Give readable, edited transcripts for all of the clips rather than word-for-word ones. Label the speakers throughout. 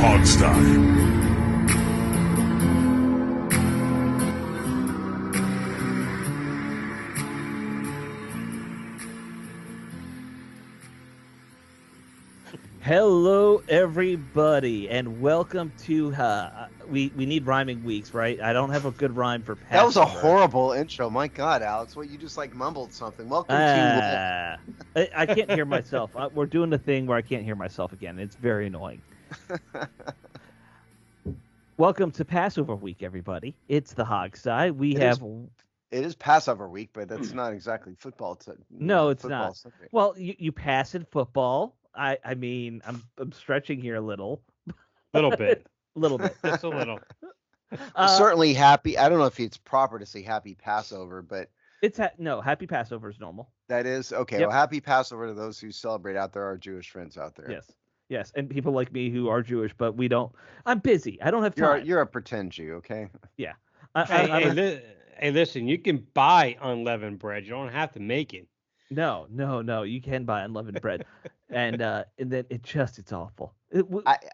Speaker 1: Hogstyle.
Speaker 2: Hello, everybody, and welcome to we need rhyming weeks, right? I don't have a good rhyme for Passover.
Speaker 3: That was a horrible intro. My God, Alex, what you just like mumbled something. Welcome to.
Speaker 2: I can't hear myself. We're doing the thing where I can't hear myself again. It's very annoying. Welcome to Passover week, everybody. It's the Hogseye.
Speaker 3: It is Passover week, but that's not exactly football.
Speaker 2: No, it's
Speaker 3: football
Speaker 2: not.
Speaker 3: Sunday.
Speaker 2: Well, you pass in football. I mean, I'm stretching here a little.
Speaker 4: Little bit.
Speaker 2: Little bit.
Speaker 4: Just a little.
Speaker 3: Certainly happy. I don't know if it's proper to say happy Passover, but
Speaker 2: Happy Passover is normal.
Speaker 3: that is okay.
Speaker 2: Yep.
Speaker 3: Well, happy Passover to those who celebrate out there, our Jewish friends out there.
Speaker 2: Yes, and people like me who are Jewish, but we don't. I'm busy. I don't have time.
Speaker 3: You're a pretend Jew, okay?
Speaker 2: Yeah.
Speaker 4: Hey, listen, you can buy unleavened bread. You don't have to make it.
Speaker 2: No. You can buy unleavened bread, and then it's awful.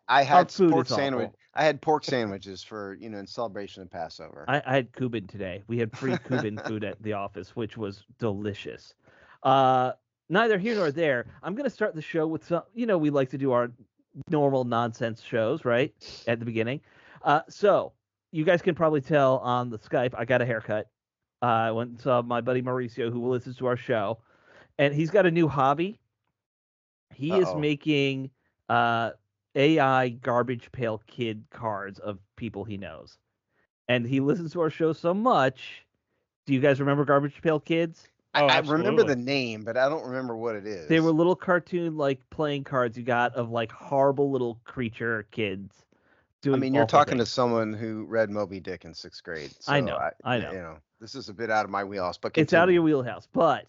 Speaker 3: I had
Speaker 2: food
Speaker 3: pork
Speaker 2: is awful.
Speaker 3: sandwich. I had pork sandwiches for in celebration of Passover.
Speaker 2: I had Cuban today. We had free Cuban food at the office, which was delicious. Neither here nor there. I'm going to start the show with some. We like to do our normal nonsense shows right at the beginning. So you guys can probably tell on the Skype I got a haircut. I went and saw my buddy Mauricio, who listens to our show, and he's got a new hobby. He is making AI garbage pail kid cards of people he knows. And he listens to our show so much. Do you guys remember Garbage Pail Kids?
Speaker 3: I remember the name, but I don't remember what it is.
Speaker 2: They were little cartoon like playing cards you got of like horrible little creature kids.
Speaker 3: You're talking to someone who read Moby Dick in 6th grade. So
Speaker 2: I know.
Speaker 3: This is a bit out of my wheelhouse, but
Speaker 2: it's out of your wheelhouse. But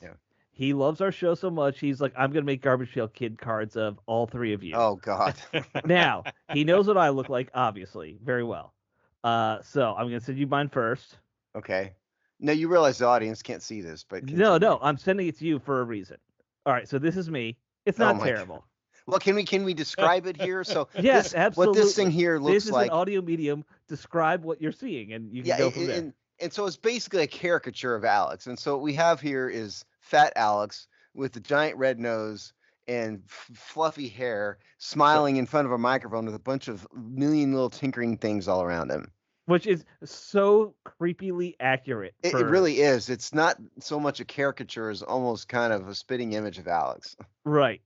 Speaker 2: he loves our show so much, he's like, I'm going to make Garbage Pail Kid cards of all three of you.
Speaker 3: Oh, God.
Speaker 2: Now, he knows what I look like, obviously, very well. So I'm going to send you mine first.
Speaker 3: Okay. No, you realize the audience can't see this, but
Speaker 2: continue. No, I'm sending it to you for a reason. All right, so this is me. It's not terrible.
Speaker 3: God. Well, can we describe it here? So
Speaker 2: yes, absolutely.
Speaker 3: What this thing here looks
Speaker 2: like. This is an audio medium. Describe what you're seeing, and you can go from there.
Speaker 3: And so it's basically a caricature of Alex. And so what we have here is fat Alex with the giant red nose and fluffy hair, smiling in front of a microphone with a bunch of million little tinkering things all around him.
Speaker 2: Which is so creepily accurate.
Speaker 3: It really is. It's not so much a caricature as almost kind of a spitting image of Alex.
Speaker 2: Right.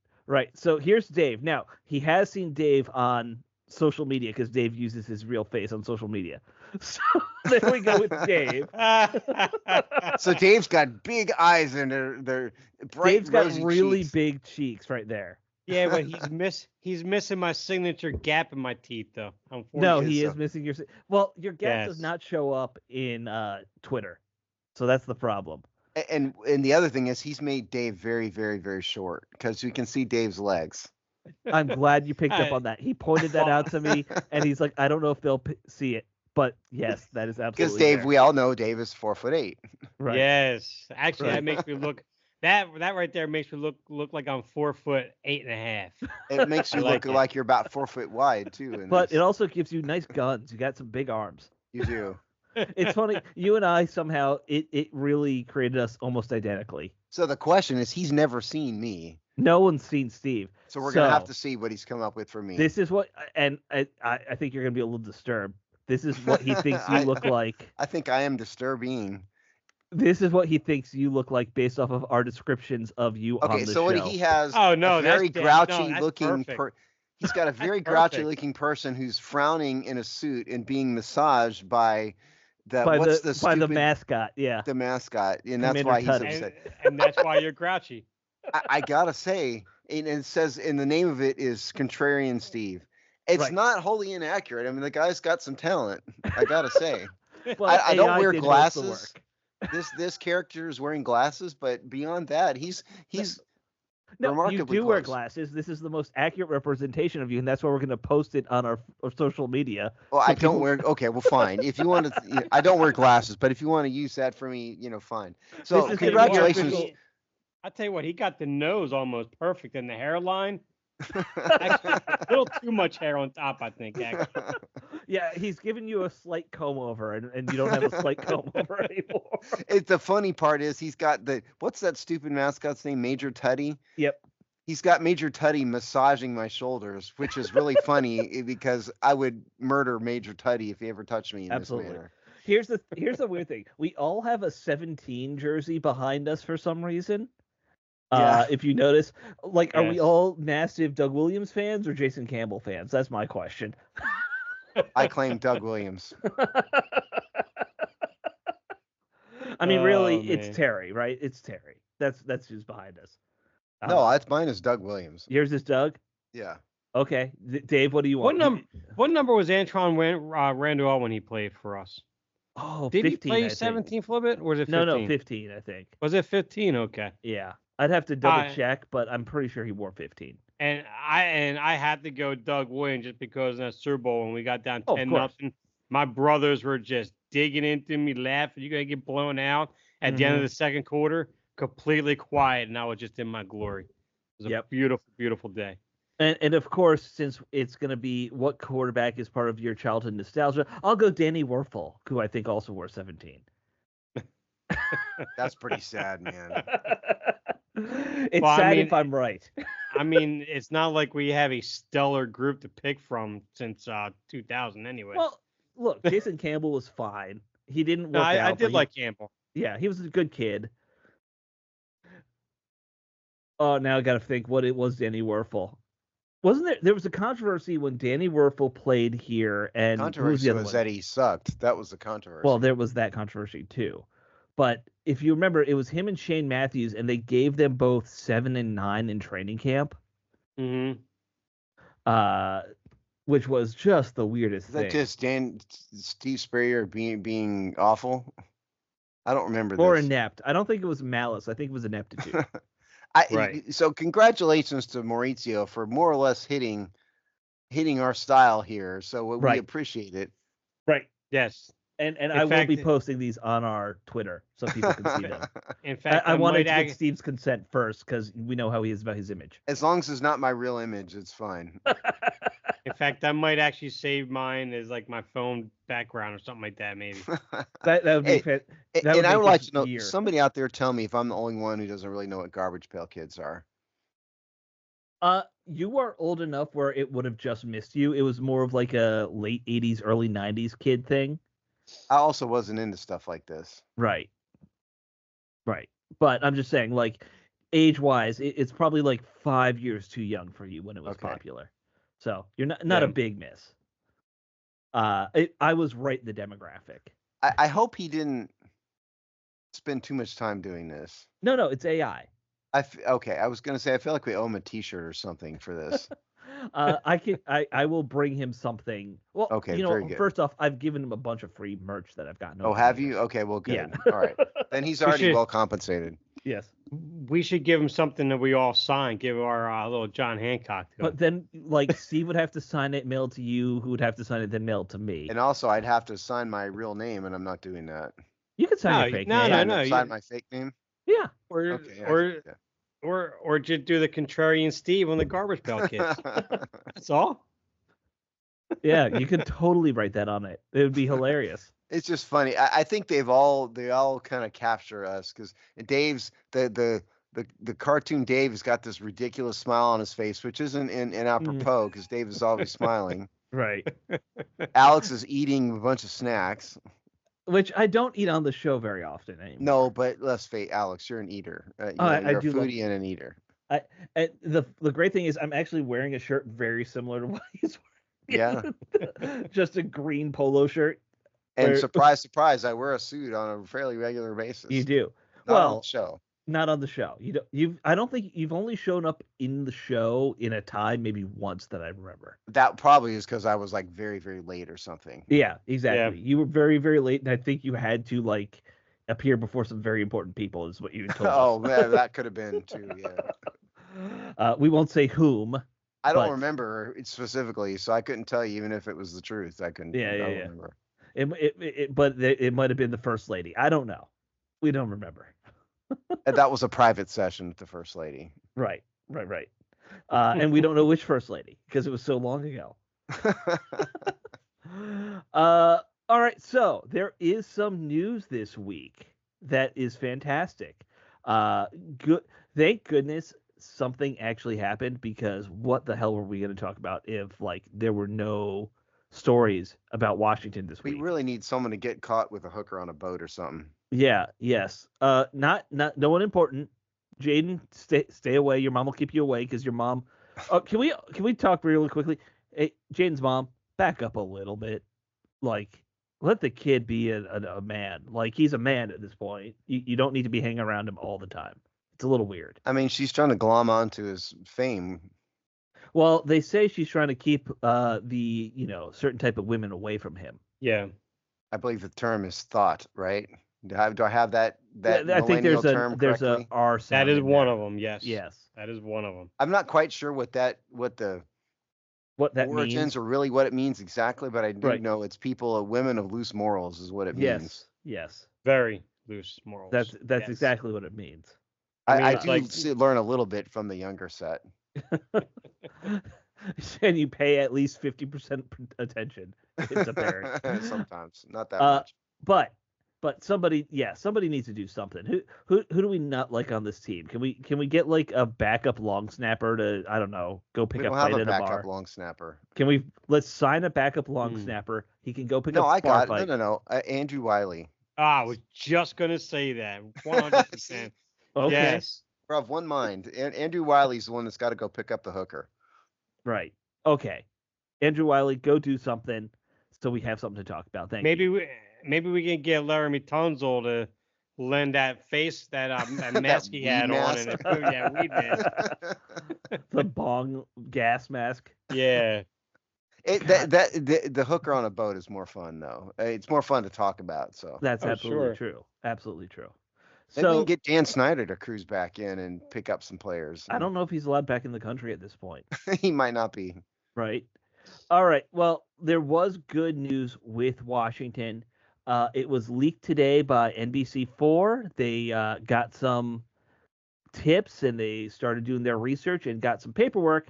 Speaker 2: So here's Dave. Now, he has seen Dave on social media because Dave uses his real face on social media. So there we go with Dave.
Speaker 3: So Dave's got big eyes and they're bright.
Speaker 2: Dave's got
Speaker 3: rosy
Speaker 2: really
Speaker 3: cheeks.
Speaker 2: Big cheeks right there.
Speaker 4: Yeah, but he's missing my signature gap in my teeth, though.
Speaker 2: No, he is missing your. Well, your gap does not show up in Twitter, so that's the problem.
Speaker 3: And the other thing is he's made Dave very, very, very short because we can see Dave's legs.
Speaker 2: I'm glad you picked up on that. He pointed that out to me, and he's like, I don't know if they'll see it, but yes, that is absolutely
Speaker 3: because Dave.
Speaker 2: Fair.
Speaker 3: We all know Dave is 4'8".
Speaker 2: Right.
Speaker 4: Yes, actually, that makes me look. That right there makes me look like I'm 4'8.5".
Speaker 3: It makes you look like you're about 4 foot wide too.
Speaker 2: But it also gives you nice guns. You got some big arms.
Speaker 3: You do.
Speaker 2: It's funny. You and I somehow it really created us almost identically.
Speaker 3: So the question is, he's never seen me.
Speaker 2: No one's seen Steve.
Speaker 3: So we're gonna have to see what he's come up with for me.
Speaker 2: This is what, and I think you're gonna be a little disturbed. This is what he thinks you look like.
Speaker 3: I think I am disturbing.
Speaker 2: This is what he thinks you look like based off of our descriptions of you on the show.
Speaker 3: Okay, so he has
Speaker 4: a
Speaker 3: very grouchy looking. He's got a very
Speaker 4: That's
Speaker 3: grouchy looking person who's frowning in a suit and being massaged by the
Speaker 2: mascot. Yeah,
Speaker 3: the mascot, and that's why he's upset.
Speaker 4: And that's why you're grouchy.
Speaker 3: I gotta say, and it says in the name of it is Contrarian Steve. It's not wholly inaccurate. I mean, the guy's got some talent. I gotta say.
Speaker 2: Well,
Speaker 3: I don't wear glasses. This character is wearing glasses, but beyond that, he's remarkably
Speaker 2: you do
Speaker 3: close.
Speaker 2: wear glasses. This is the most accurate representation of you, and that's why we're going to post it on our social media.
Speaker 3: Well, I don't wear. Okay, well, fine. If you want to, I don't wear glasses, but if you want to use that for me, fine. So congratulations.
Speaker 4: I tell you what, he got the nose almost perfect and the hairline. Actually, a little too much hair on top, I think. Actually,
Speaker 2: Yeah, he's giving you a slight comb over, and you don't have a slight comb over anymore.
Speaker 3: The funny part is he's got what's that stupid mascot's name? Major Tuddy.
Speaker 2: Yep.
Speaker 3: He's got Major Tuddy massaging my shoulders, which is really funny because I would murder Major Tuddy if he ever touched me in
Speaker 2: Absolutely.
Speaker 3: this manner.
Speaker 2: Here's the weird thing. We all have a 17 jersey behind us for some reason.
Speaker 3: Yeah.
Speaker 2: If you notice, like, are we
Speaker 4: Yes.
Speaker 2: all massive Doug Williams fans or Jason Campbell fans? That's my question.
Speaker 3: I claim Doug Williams.
Speaker 2: I mean, really,
Speaker 4: Oh,
Speaker 2: it's
Speaker 4: man.
Speaker 2: Terry, right? It's Terry. That's who's behind us.
Speaker 3: No, mine is Doug Williams.
Speaker 2: Yours is Doug.
Speaker 3: Yeah.
Speaker 2: Okay, Dave, what do you want?
Speaker 4: What number was Antron Randall when he played for us?
Speaker 2: Oh,
Speaker 4: Did
Speaker 2: 15,
Speaker 4: he play
Speaker 2: I think.
Speaker 4: 17 for a bit, or was it 15?
Speaker 2: No, 15, I think.
Speaker 4: Was it 15? Okay.
Speaker 2: Yeah, I'd have to double check, but I'm pretty sure he wore 15.
Speaker 4: And I had to go Doug Williams just because in that Super Bowl when we got down 10-0, my brothers were just digging into me, laughing. You're gonna get blown out at the end of the second quarter, completely quiet, and I was just in my glory. It was a beautiful, beautiful day.
Speaker 2: And of course, since it's going to be what quarterback is part of your childhood nostalgia, I'll go Danny Werfel, who I think also wore 17.
Speaker 3: That's pretty sad, man.
Speaker 2: It's sad if I'm right.
Speaker 4: I mean, it's not like we have a stellar group to pick from since 2000 anyway.
Speaker 2: Well, look, Jason Campbell was fine. He didn't work out.
Speaker 4: I did like Campbell.
Speaker 2: Yeah, he was a good kid. Oh, now I got to think what it was Danny Werfel. Wasn't there was a controversy when Danny Werfel played here, and
Speaker 3: controversy was that he sucked. That was the controversy.
Speaker 2: Well, there was that controversy too. But if you remember, it was him and Shane Matthews, and they gave them both 7 and 9 in training camp.
Speaker 4: Mm-hmm.
Speaker 2: Which was just the weirdest thing.
Speaker 3: Is that just Steve Spurrier being awful? I don't remember
Speaker 2: or
Speaker 3: this.
Speaker 2: inept. I don't think it was malice. I think it was ineptitude.
Speaker 4: Right.
Speaker 3: So congratulations to Maurizio for more or less hitting our style here. So we appreciate it.
Speaker 2: Right.
Speaker 4: Yes.
Speaker 2: And I will be posting these on our Twitter so people can see them.
Speaker 4: In fact,
Speaker 2: I wanted to get Steve's consent first because we know how he is about his image.
Speaker 3: As long as it's not my real image, it's fine.
Speaker 4: In fact, I might actually save mine as like my phone background or something like that, maybe.
Speaker 2: that would be fit.
Speaker 3: And I would like to know, somebody out there tell me if I'm the only one who doesn't really know what Garbage Pail Kids are.
Speaker 2: You are old enough where it would have just missed you. It was more of like a late 80s, early 90s kid thing.
Speaker 3: I also wasn't into stuff like this.
Speaker 2: Right. But I'm just saying, like, age-wise, it's probably like 5 years too young for you when it was popular. So you're not a big miss. I was right in the demographic.
Speaker 3: I hope he didn't spend too much time doing this.
Speaker 2: No, it's AI.
Speaker 3: I was gonna say I feel like we owe him a T-shirt or something for this.
Speaker 2: I will bring him something. Well,
Speaker 3: very good.
Speaker 2: First off, I've given him a bunch of free merch that I've gotten.
Speaker 3: Oh, have you? Okay, well, good. Yeah. All right, then he's already well compensated.
Speaker 2: Yes.
Speaker 4: We should give him something that we all sign. Give our little John Hancock to him.
Speaker 2: But then, like, Steve would have to sign it, mail to you, who would have to sign it, then mail to me.
Speaker 3: And also, I'd have to sign my real name, and I'm not doing that.
Speaker 2: You can sign your fake name.
Speaker 3: No. Sign my fake name?
Speaker 2: Yeah.
Speaker 4: Or just do the contrarian Steve on the Garbage Pail Kids. That's all.
Speaker 2: Yeah, you could totally write that on it. It would be hilarious.
Speaker 3: It's just funny. I think they all kind of capture us because Dave's the cartoon Dave has got this ridiculous smile on his face, which isn't in apropos because Dave is always smiling.
Speaker 2: Right.
Speaker 3: Alex is eating a bunch of snacks.
Speaker 2: Which I don't eat on the show very often anymore.
Speaker 3: No, but let's face it, Alex, you're an eater. You're a foodie and an eater.
Speaker 2: The great thing is I'm actually wearing a shirt very similar to what he's wearing. Yeah. Just a green polo shirt.
Speaker 3: And surprise, surprise, I wear a suit on a fairly regular basis.
Speaker 2: You do.
Speaker 3: Not on the show.
Speaker 2: Not on the show. I don't think you've only shown up in the show in a tie maybe once that I remember.
Speaker 3: That probably is because I was like very, very late or something.
Speaker 2: Yeah, exactly. Yeah. You were very, very late, and I think you had to like appear before some very important people is what you told us.
Speaker 3: Oh man, that could have been too, yeah.
Speaker 2: We won't say whom.
Speaker 3: I don't remember it specifically, so I couldn't tell you even if it was the truth. I couldn't remember.
Speaker 2: But it might have been the first lady. I don't know. We don't remember.
Speaker 3: That was a private session with the first lady.
Speaker 2: Right. And we don't know which first lady because it was so long ago. All right, so there is some news this week that is fantastic. Uh, good. Thank goodness something actually happened, because what the hell were we going to talk about if like there were no stories about Washington this
Speaker 3: We
Speaker 2: week?
Speaker 3: really need someone to get caught with a hooker on a boat or something.
Speaker 2: Yeah. Yes. Not no one important. Jaden, stay away. Your mom will keep you away because your mom. Can we talk really quickly? Hey, Jaden's mom, back up a little bit. Like, let the kid be a man. Like, he's a man at this point. You don't need to be hanging around him all the time. It's a little weird.
Speaker 3: I mean, she's trying to glom onto his fame.
Speaker 2: Well, they say she's trying to keep the certain type of women away from him.
Speaker 4: Yeah.
Speaker 3: I believe the term is thought, right? Do I have that
Speaker 2: I think
Speaker 3: millennial term correctly?
Speaker 2: a R sound.
Speaker 4: That is
Speaker 2: in
Speaker 4: one
Speaker 2: there.
Speaker 4: of them. Yes.
Speaker 2: Yes.
Speaker 4: That is one of them.
Speaker 3: I'm not quite sure what the
Speaker 2: What that
Speaker 3: origins
Speaker 2: means.
Speaker 3: or really what it means exactly, but I do
Speaker 2: Right.
Speaker 3: know it's women of loose morals is what it means.
Speaker 2: Yes.
Speaker 4: Very loose morals.
Speaker 2: That's
Speaker 4: Yes.
Speaker 2: exactly what it means.
Speaker 3: I
Speaker 4: mean,
Speaker 3: do learn a little bit from the younger set.
Speaker 2: And you pay at least 50% attention. It's apparent.
Speaker 3: Sometimes, not that much.
Speaker 2: But somebody needs to do something. Who do we not like on this team? Can we get like a backup long snapper to, I don't know, go pick
Speaker 3: We
Speaker 2: up
Speaker 3: don't have
Speaker 2: fight
Speaker 3: a
Speaker 2: at a bar?
Speaker 3: backup long snapper.
Speaker 2: Let's sign a backup long snapper. He can go pick
Speaker 3: No,
Speaker 2: up
Speaker 3: I
Speaker 2: bar
Speaker 3: got
Speaker 2: fight.
Speaker 3: no. Andrew Wiley.
Speaker 4: I was just gonna say that. 100%.
Speaker 2: Okay.
Speaker 4: Yes.
Speaker 3: We're of one mind. Andrew Wiley's the one that's got to go pick up the hooker.
Speaker 2: Right. Okay. Andrew Wiley, go do something so we have something to talk about. Thank you.
Speaker 4: Maybe we can get Laramie Tunzel to lend that face that mask he had on, and weed mask.
Speaker 2: The bong gas mask.
Speaker 4: Yeah.
Speaker 3: The hooker on a boat is more fun though. It's more fun to talk about. So
Speaker 2: that's absolutely
Speaker 4: sure.
Speaker 2: true. Absolutely true.
Speaker 3: Maybe we can get Dan Snyder to cruise back in and pick up some players.
Speaker 2: I don't know if he's allowed back in the country at this point.
Speaker 3: He might not be.
Speaker 2: Right. All right. Well, there was good news with Washington. It was leaked today by NBC4. They got some tips and they started doing their research and got some paperwork.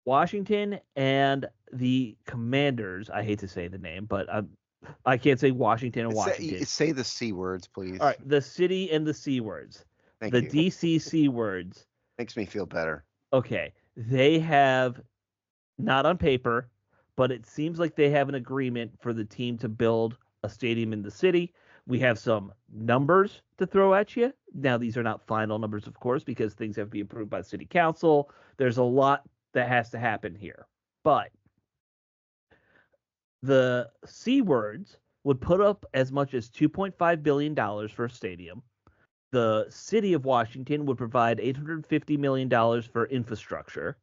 Speaker 2: Washington and the Commanders. I hate to say the name, but I can't say Washington and Washington.
Speaker 3: Say the C words, please.
Speaker 2: All right. The city and the C words.
Speaker 3: Thank
Speaker 2: you.
Speaker 3: The
Speaker 2: DC C words.
Speaker 3: Makes me feel better.
Speaker 2: Okay. They have, not on paper, but it seems like they have an agreement for the team to build a stadium in the city. We have some numbers to throw at you. Now, these are not final numbers, of course, because things have to be approved by the city council. There's a lot that has to happen here. But the C words would put up as much as $2.5 billion for a stadium. The city of Washington would provide $850 million for infrastructure.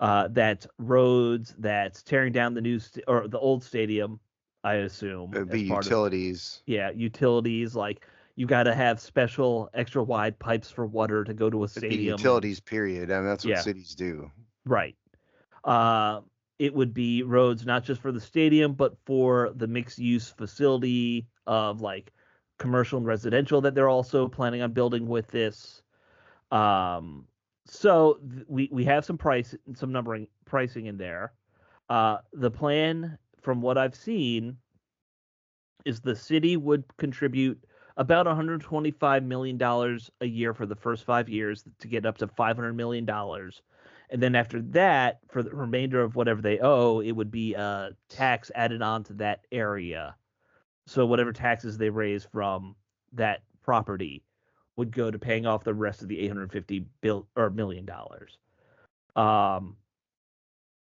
Speaker 2: That's roads, that's tearing down the old stadium, I assume.
Speaker 3: It would be utilities.
Speaker 2: Utilities. Like, you got to have special extra wide pipes for water to go to a stadium.
Speaker 3: It'd be utilities, period. I mean, that's what cities do.
Speaker 2: Right. It would be roads not just for the stadium, but for the mixed-use facility of like commercial and residential that they're also planning on building with this. So we have some pricing in there. The plan, from what I've seen, is the city would contribute about $125 million a year for the first 5 years to get up to $500 million. And then after that, for the remainder of whatever they owe, it would be a tax added on to that area. So whatever taxes they raise from that property would go to paying off the rest of the $850 million.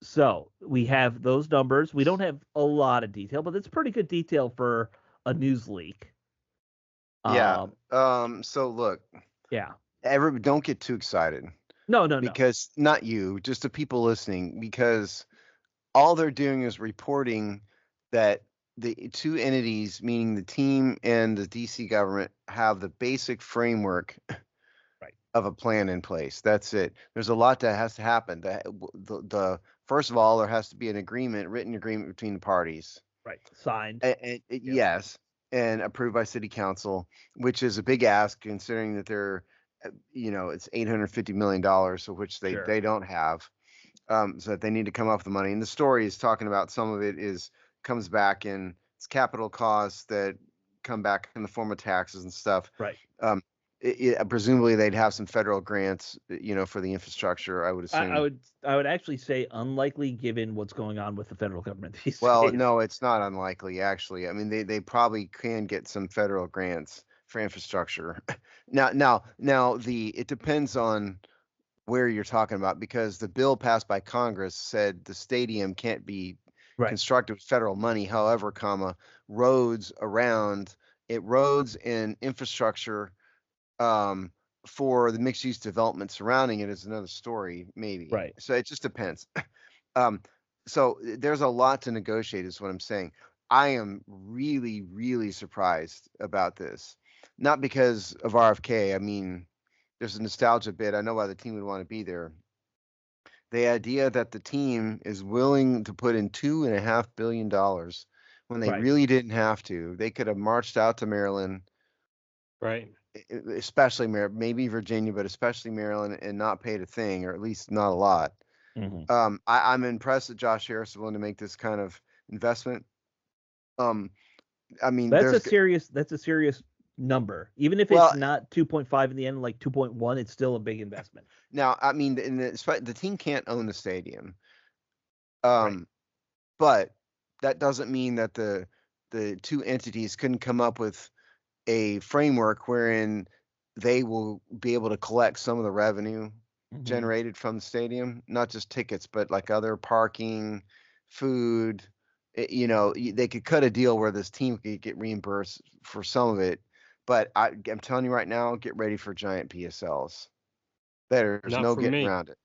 Speaker 2: So we have those numbers. We don't have a lot of detail, but it's pretty good detail for a news leak.
Speaker 3: Yeah. So look.
Speaker 2: Yeah.
Speaker 3: Don't get too excited.
Speaker 2: No.
Speaker 3: Because not you, just the people listening, because all they're doing is reporting that the two entities, meaning the team and the DC government, have the basic framework of a plan in place. That's it. There's a lot that has to happen. The first of all, there has to be an written agreement between the parties.
Speaker 2: Right. Signed.
Speaker 3: Yes. And approved by city council, which is a big ask considering that they're it's $850 million, so which they don't have. So that they need to come up with the money. And the story is talking about some of it comes back in it's capital costs that come back in the form of taxes and stuff.
Speaker 2: Right.
Speaker 3: Presumably they'd have some federal grants, for the infrastructure, I would assume.
Speaker 2: I would actually say unlikely given what's going on with the federal government these
Speaker 3: Well,
Speaker 2: days.
Speaker 3: no, it's not unlikely, actually. I mean, they probably can get some federal grants for infrastructure. Now, it depends on where you're talking about, because the bill passed by Congress said the stadium can't be constructed with federal money. However, roads and infrastructure for the mixed use development surrounding it is another story, maybe.
Speaker 2: Right.
Speaker 3: So it just depends. So there's a lot to negotiate, is what I'm saying. I am really, really surprised about this. Not because of RFK. I mean, there's a nostalgia bit. I know why the team would want to be there. The idea that the team is willing to put in $2.5 billion when they really didn't have to. They could have marched out to Maryland.
Speaker 4: Right.
Speaker 3: Especially maybe Virginia, but especially Maryland, and not paid a thing, or at least not a lot.
Speaker 2: Mm-hmm.
Speaker 3: I'm impressed that Josh Harris is willing to make this kind of investment. I mean,
Speaker 2: that's a serious number. Even if it's not 2.5 in the end, like 2.1, it's still a big investment.
Speaker 3: Now, I mean, the team can't own the stadium, but that doesn't mean that the two entities couldn't come up with a framework wherein they will be able to collect some of the revenue generated from the stadium, not just tickets, but like other parking, food. They could cut a deal where this team could get reimbursed for some of it. But I'm telling you right now, get ready for giant PSLs. There's no getting around it.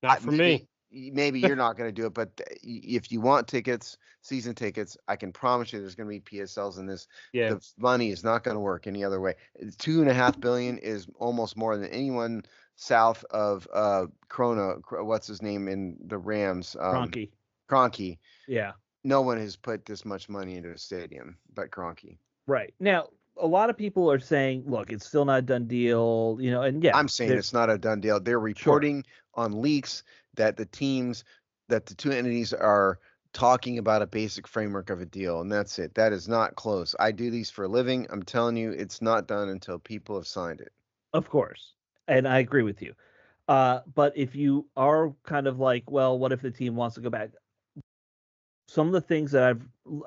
Speaker 4: Not for me.
Speaker 3: Maybe you're not going to do it, but if you want tickets, season tickets, I can promise you there's going to be PSLs in this.
Speaker 4: Yeah.
Speaker 3: The money is not going to work any other way. $2.5 billion is almost more than anyone south of what's his name in the Rams? Kroenke.
Speaker 2: Yeah.
Speaker 3: No one has put this much money into a stadium but Kroenke.
Speaker 2: Right. Now, a lot of people are saying, look, it's still not a done deal, and yeah.
Speaker 3: I'm saying it's not a done deal. They're reporting on leaks that the two entities are talking about a basic framework of a deal, and that's it. That is not close. I do these for a living. I'm telling you, it's not done until people have signed it.
Speaker 2: Of course. And I agree with you. But if you are kind of like, well, what if the team wants to go back? Some of the things that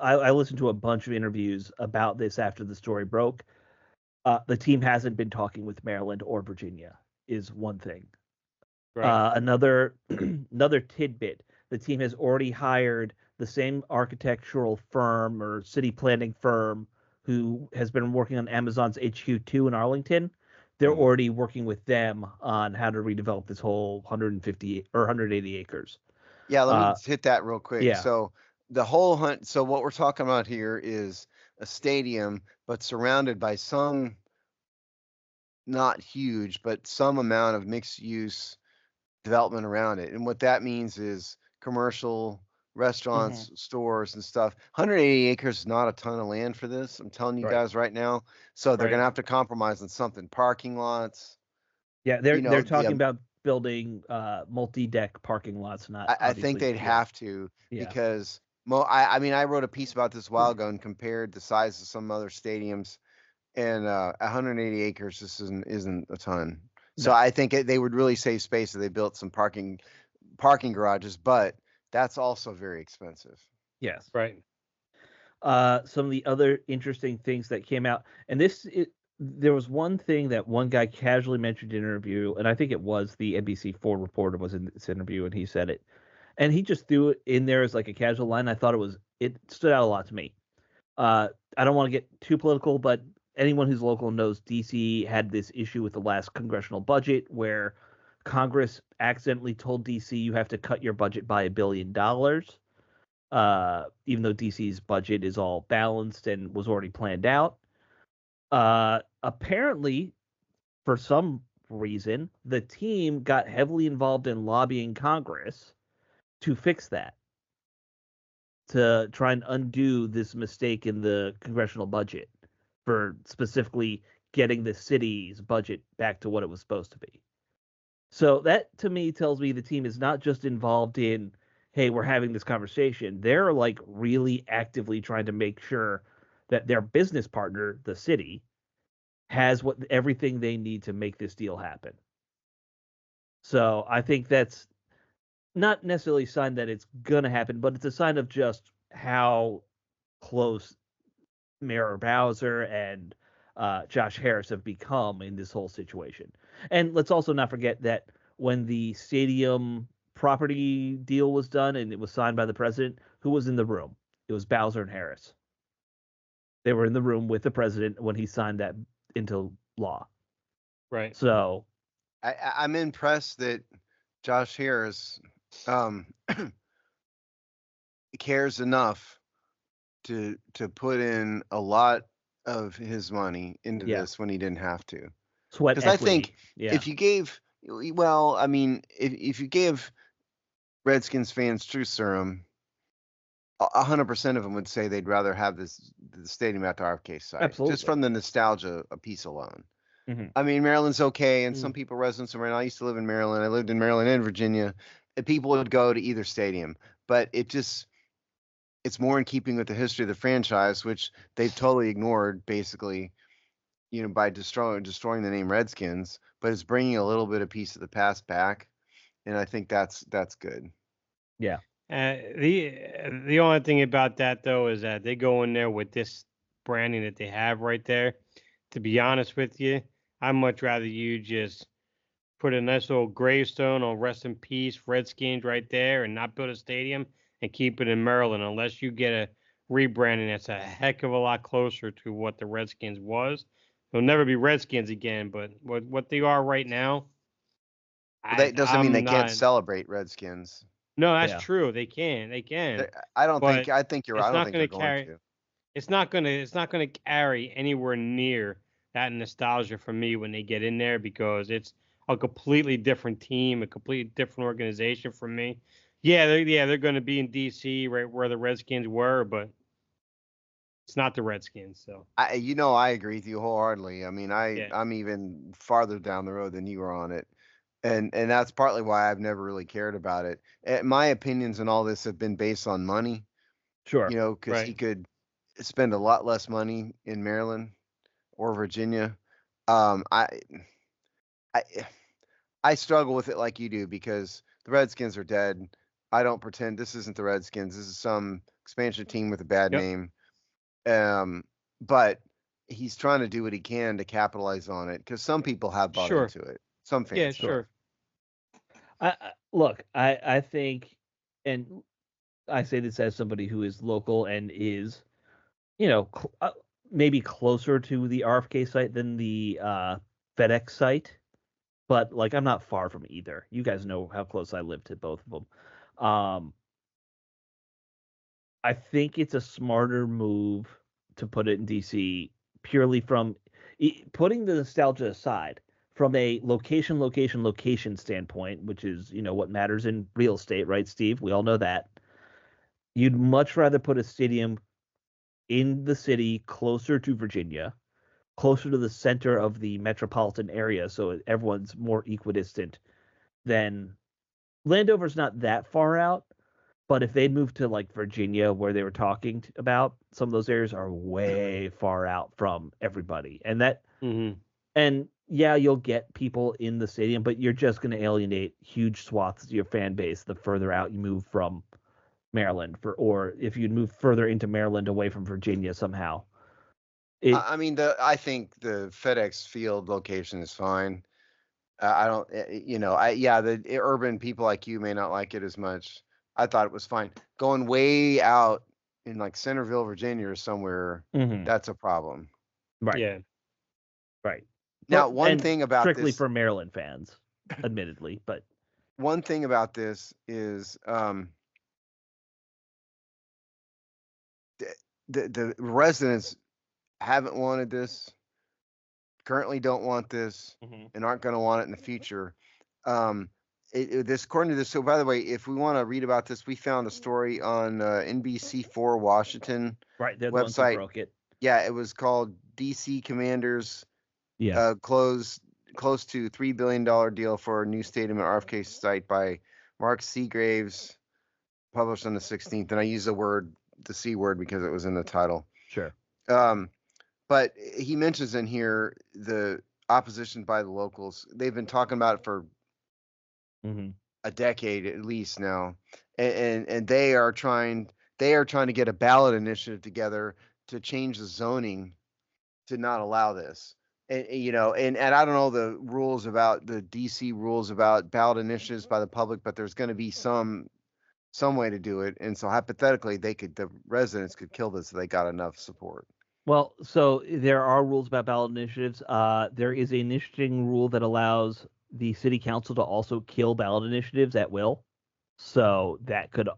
Speaker 2: I listened to a bunch of interviews about this after the story broke. The team hasn't been talking with Maryland or Virginia is one thing. Right. Another tidbit: the team has already hired the same architectural firm or city planning firm who has been working on Amazon's HQ2 in Arlington. They're already working with them on how to redevelop this whole 150 or 180 acres.
Speaker 3: Yeah, let me hit that real quick.
Speaker 2: Yeah.
Speaker 3: So the whole hunt. So what we're talking about here is a stadium, but surrounded by some, not huge, but some amount of mixed use development around it. And what that means is commercial, restaurants, stores and stuff. 180 acres is not a ton of land for this. I'm telling you guys right now. So they're going to have to compromise on something. Parking lots.
Speaker 2: Yeah, they're talking about building multi-deck parking lots.
Speaker 3: I think they'd have to because I wrote a piece about this a while ago and compared the size of some other stadiums, and 180 acres just isn't a ton. So I think they would really save space if they built some parking garages, but that's also very expensive.
Speaker 2: Yes. Right. Some of the other interesting things that came out, and there was one thing that one guy casually mentioned in an interview, and I think it was the NBC4 reporter was in this interview, and he said it. And he just threw it in there as like a casual line. I thought it stood out a lot to me. I don't want to get too political, but anyone who's local knows DC had this issue with the last congressional budget where Congress accidentally told DC you have to cut your budget by $1 billion, even though DC's budget is all balanced and was already planned out. Apparently, for some reason, the team got heavily involved in lobbying Congress to fix that, to try and undo this mistake in the congressional budget for specifically getting the city's budget back to what it was supposed to be. So that to me tells me the team is not just involved in, hey, we're having this conversation. They're like really actively trying to make sure that their business partner, the city, has everything they need to make this deal happen. So I think that's not necessarily a sign that it's gonna happen, but it's a sign of just how close Mayor Bowser and Josh Harris have become in this whole situation. And let's also not forget that when the stadium property deal was done and it was signed by the president, who was in the room? It was Bowser and Harris. They were in the room with the president when he signed that into law.
Speaker 4: Right.
Speaker 2: So
Speaker 3: I'm impressed that Josh Harris cares enough to put in a lot of his money into this when he didn't have to.
Speaker 2: Sweat equity.
Speaker 3: Because I think if you gave, well, I mean, if you gave Redskins fans true serum, 100% of them would say they'd rather have the stadium at the RFK site.
Speaker 2: Absolutely.
Speaker 3: Just from the nostalgia piece alone.
Speaker 2: Mm-hmm.
Speaker 3: I mean, Maryland's okay, and some people, residents of Maryland, I used to live in Maryland. I lived in Maryland and Virginia. And people would go to either stadium, but it's more in keeping with the history of the franchise, which they've totally ignored, basically, by destroying the name Redskins. But it's bringing a little bit of piece of the past back, and I think that's good.
Speaker 4: Yeah. The only thing about that though is that they go in there with this branding that they have right there. To be honest with you, I'd much rather you just put a nice little gravestone on rest in peace Redskins right there and not build a stadium and keep it in Maryland unless you get a rebranding that's a heck of a lot closer to what the Redskins was. They'll never be Redskins again, but what they are right now.
Speaker 3: Well, that doesn't mean they can't celebrate Redskins.
Speaker 4: No, that's true. They can.
Speaker 3: I think you're right. I don't think they're going to.
Speaker 4: It's not gonna carry anywhere near that nostalgia for me when they get in there because it's a completely different team, a completely different organization for me. Yeah, they're gonna be in DC, right where the Redskins were, but it's not the Redskins. So
Speaker 3: I agree with you wholeheartedly. I mean, I'm even farther down the road than you are on it. And that's partly why I've never really cared about it. My opinions on all this have been based on money.
Speaker 2: Sure.
Speaker 3: Because he could spend a lot less money in Maryland or Virginia. I struggle with it like you do because the Redskins are dead. I don't pretend this isn't the Redskins. This is some expansion team with a bad name. But he's trying to do what he can to capitalize on it because some people have bought into it. Some fans.
Speaker 4: Yeah, sure.
Speaker 2: I think, and I say this as somebody who is local and is, maybe closer to the RFK site than the FedEx site, but like I'm not far from either. You guys know how close I live to both of them. I think it's a smarter move to put it in DC purely from putting the nostalgia aside. From a location standpoint, which is, what matters in real estate, right, Steve? We all know that. You'd much rather put a stadium in the city closer to Virginia, closer to the center of the metropolitan area, so everyone's more equidistant than Landover's not that far out, but if they'd moved to like Virginia where they were talking about, some of those areas are way far out from everybody. And that and yeah, you'll get people in the stadium, but you're just going to alienate huge swaths of your fan base the further out you move from Maryland, or if you move further into Maryland away from Virginia somehow.
Speaker 3: I think the FedEx Field location is fine. I don't, the urban people like you may not like it as much. I thought it was fine. Going way out in like Centerville, Virginia or somewhere, that's a problem.
Speaker 2: Right.
Speaker 4: Yeah.
Speaker 2: Right.
Speaker 3: Now, one thing about
Speaker 2: strictly
Speaker 3: this,
Speaker 2: for Maryland fans, admittedly, but
Speaker 3: one thing about this is the residents haven't wanted this, currently don't want this, and aren't going to want it in the future. This, according to this, so by the way, if we want to read about this, we found a story on NBC4 Washington
Speaker 2: right, they're
Speaker 3: website.
Speaker 2: The ones who broke it.
Speaker 3: Yeah, it was called DC Commanders
Speaker 2: Yeah.
Speaker 3: Close to $3 billion deal for a new stadium at RFK site by Mark Seagraves, published on the 16th. And I use the C word, because it was in the title.
Speaker 2: Sure.
Speaker 3: But he mentions in here the opposition by the locals. They've been talking about it for a decade at least now, and they are trying to get a ballot initiative together to change the zoning to not allow this. And and I don't know the rules about the DC rules about ballot initiatives by the public, but there's going to be some way to do it. And so hypothetically, the residents could kill this if they got enough support.
Speaker 2: Well, so there are rules about ballot initiatives. There is an interesting rule that allows the city council to also kill ballot initiatives at will. So that could,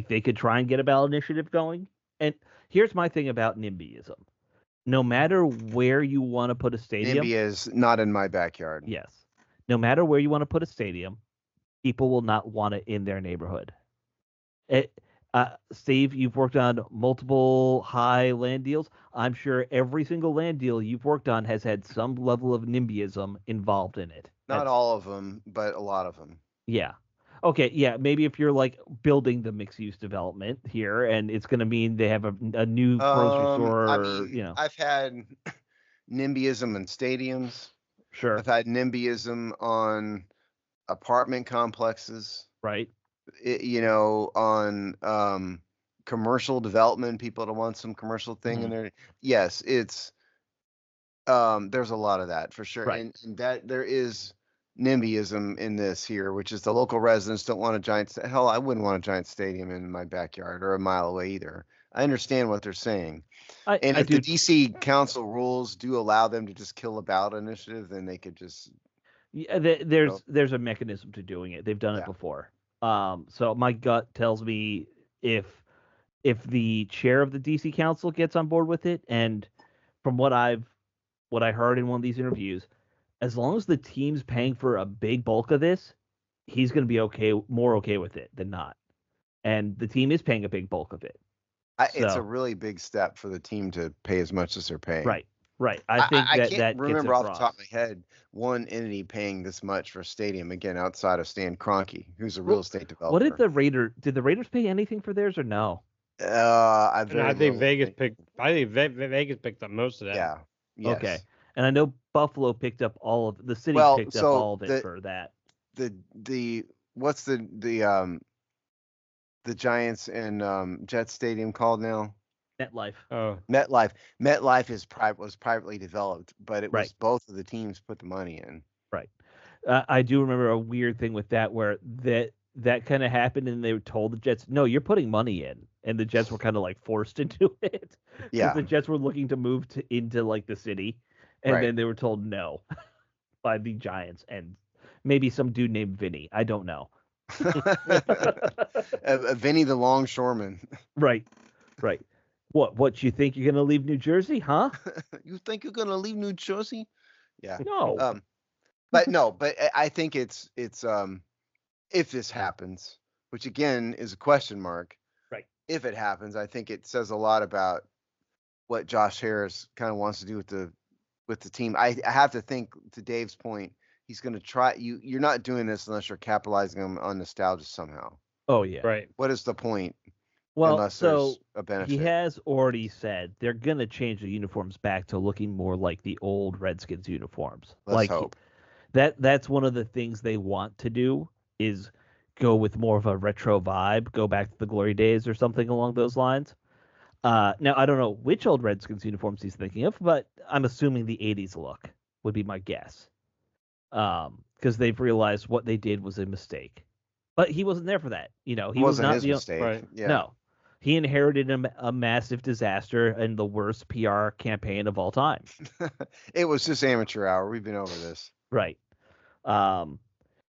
Speaker 2: they could try and get a ballot initiative going. And here's my thing about NIMBYism. No matter where you want to put a stadium.
Speaker 3: NIMBY is not in my backyard.
Speaker 2: Yes. No matter where you want to put a stadium, people will not want it in their neighborhood. Steve, you've worked on multiple high land deals. I'm sure every single land deal you've worked on has had some level of NIMBYism involved in it.
Speaker 3: Not all of them, but a lot of them.
Speaker 2: Yeah. Okay. Yeah. Maybe if you're building the mixed use development here, and it's going to mean they have a new grocery store.
Speaker 3: I've had NIMBYism in stadiums.
Speaker 2: Sure.
Speaker 3: I've had NIMBYism on apartment complexes.
Speaker 2: Right.
Speaker 3: On commercial development, people that want some commercial thing in there. Yes, it's there's a lot of that for sure.
Speaker 2: Right.
Speaker 3: And that there is NIMBYism in this here, which is the local residents don't want a giant. Hell, I wouldn't want a giant stadium in my backyard or a mile away either. I understand what they're saying. If the DC council rules do allow them to just kill a ballot initiative, then they could just.
Speaker 2: Yeah, there's a mechanism to doing it. They've done it before. So my gut tells me if the chair of the DC council gets on board with it, and from what I heard in one of these interviews, as long as the team's paying for a big bulk of this, he's going to be more okay with it than not. And the team is paying a big bulk of it.
Speaker 3: It's a really big step for the team to pay as much as they're paying.
Speaker 2: Right. I think
Speaker 3: I can't
Speaker 2: that
Speaker 3: remember off the top of my head one entity paying this much for a stadium, again, outside of Stan Kroenke, who's a real estate developer.
Speaker 2: What did the Raiders pay anything for theirs or no?
Speaker 3: I
Speaker 4: think Vegas picked up most of that.
Speaker 3: Yeah. Yes.
Speaker 2: Okay. And I know Buffalo picked up all of the city picked up all of it for that.
Speaker 3: What's the Giants and Jets stadium called now?
Speaker 2: MetLife.
Speaker 3: Oh. MetLife was privately developed, but it was both of the teams put the money in.
Speaker 2: Right. I do remember a weird thing with that where that kind of happened, and they were told the Jets, no, you're putting money in, and the Jets were kind of forced into it.
Speaker 3: Yeah.
Speaker 2: The Jets were looking to move into the city, and then they were told no by the Giants and maybe some dude named Vinny. I don't know.
Speaker 3: Vinny the longshoreman.
Speaker 2: Right. What you think you're gonna leave New Jersey, huh?
Speaker 3: You think you're gonna leave New Jersey? Yeah.
Speaker 2: No.
Speaker 3: But I think it's if this happens, which again is a question mark.
Speaker 2: Right.
Speaker 3: If it happens, I think it says a lot about what Josh Harris kind of wants to do with the team. I have to think, to Dave's point, he's going to try. You're not doing this unless you're capitalizing on nostalgia somehow.
Speaker 2: Oh yeah.
Speaker 4: Right.
Speaker 3: What is the point?
Speaker 2: Well,
Speaker 3: unless there's a benefit.
Speaker 2: He has already said they're going to change the uniforms back to looking more like the old Redskins uniforms.
Speaker 3: Let's hope.
Speaker 2: That's one of the things they want to do, is go with more of a retro vibe, go back to the glory days or something along those lines. Now, I don't know which old Redskins uniforms he's thinking of, but I'm assuming the 80s look would be my guess. Because they've realized what they did was a mistake. But he wasn't there for that. He was not
Speaker 3: his mistake.
Speaker 4: Right.
Speaker 3: Yeah.
Speaker 2: No. He inherited a massive disaster and the worst PR campaign of all time.
Speaker 3: It was just amateur hour. We've been over this.
Speaker 2: Right.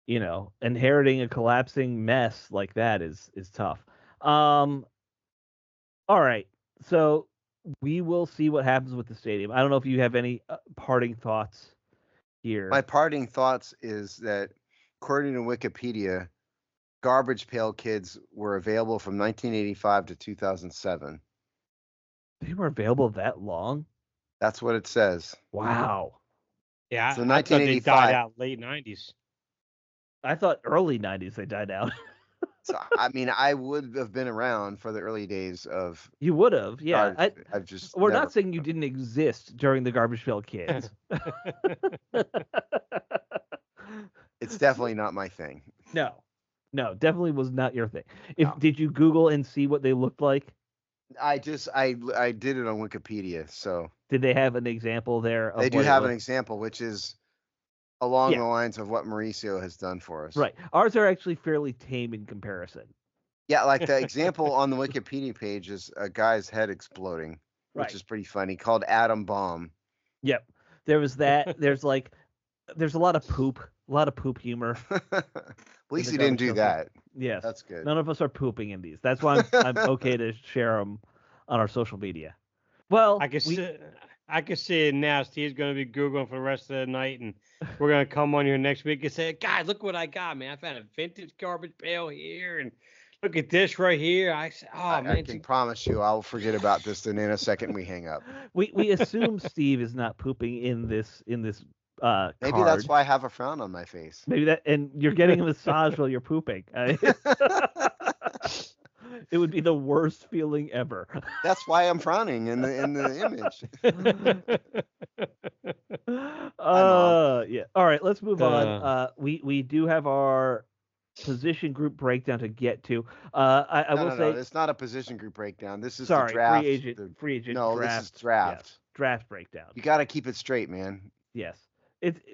Speaker 2: Inheriting a collapsing mess like that is tough. All right. So we will see what happens with the stadium. I don't know if you have any parting thoughts here.
Speaker 3: My parting thoughts is that, according to Wikipedia, Garbage Pail Kids were available from 1985 to 2007.
Speaker 2: They were available that long?
Speaker 3: That's what it says.
Speaker 2: Wow.
Speaker 4: Yeah,
Speaker 3: So
Speaker 4: I thought they died
Speaker 3: 1985.
Speaker 4: out late 90s.
Speaker 2: I thought early 90s they died out.
Speaker 3: So I mean, I would have been around for the early days of
Speaker 2: You would have, yeah.
Speaker 3: garbage. I've just
Speaker 2: We're
Speaker 3: never.
Speaker 2: not saying you didn't exist during the Garbage Pail Kids.
Speaker 3: It's definitely not my thing.
Speaker 2: No, definitely was not your thing.
Speaker 3: No.
Speaker 2: Did you Google and see what they looked like?
Speaker 3: I did it on Wikipedia, so
Speaker 2: Did they have an example there?
Speaker 3: they
Speaker 2: Of
Speaker 3: do
Speaker 2: what
Speaker 3: have an example, which is along
Speaker 2: Yeah.
Speaker 3: the lines of what Mauricio has done for us.
Speaker 2: Right. Ours are actually fairly tame in comparison.
Speaker 3: Yeah, like the example on the Wikipedia page is a guy's head exploding, which
Speaker 2: Right.
Speaker 3: is pretty funny, called Atom Bomb.
Speaker 2: Yep. There was that. There's a lot of poop humor.
Speaker 3: At least
Speaker 2: the
Speaker 3: he didn't
Speaker 2: Garbage
Speaker 3: do
Speaker 2: Pail
Speaker 3: that.
Speaker 2: Yes.
Speaker 3: That's good.
Speaker 2: None of us are pooping in these. That's why I'm okay to share them on our social media. Well,
Speaker 4: I can see it now. Steve's going to be Googling for the rest of the night, and we're going to come on here next week and say, guys, look what I got, man. I found a vintage garbage pail here, and look at this right here. I
Speaker 3: can promise you I'll forget about this in a second we hang up.
Speaker 2: We assume Steve is not pooping in this
Speaker 3: Maybe
Speaker 2: card.
Speaker 3: that's why I have a frown on my face.
Speaker 2: Maybe that, and you're getting a massage while you're pooping. It would be the worst feeling ever.
Speaker 3: That's why I'm frowning in the image.
Speaker 2: Yeah. All right, let's move on. We do have our position group breakdown to get to. I will say
Speaker 3: it's not a position group breakdown. This is
Speaker 2: the
Speaker 3: draft.
Speaker 2: Free agent.
Speaker 3: No,
Speaker 2: draft,
Speaker 3: this is draft.
Speaker 2: Yes, draft breakdown.
Speaker 3: You got to keep it straight, man.
Speaker 2: Yes,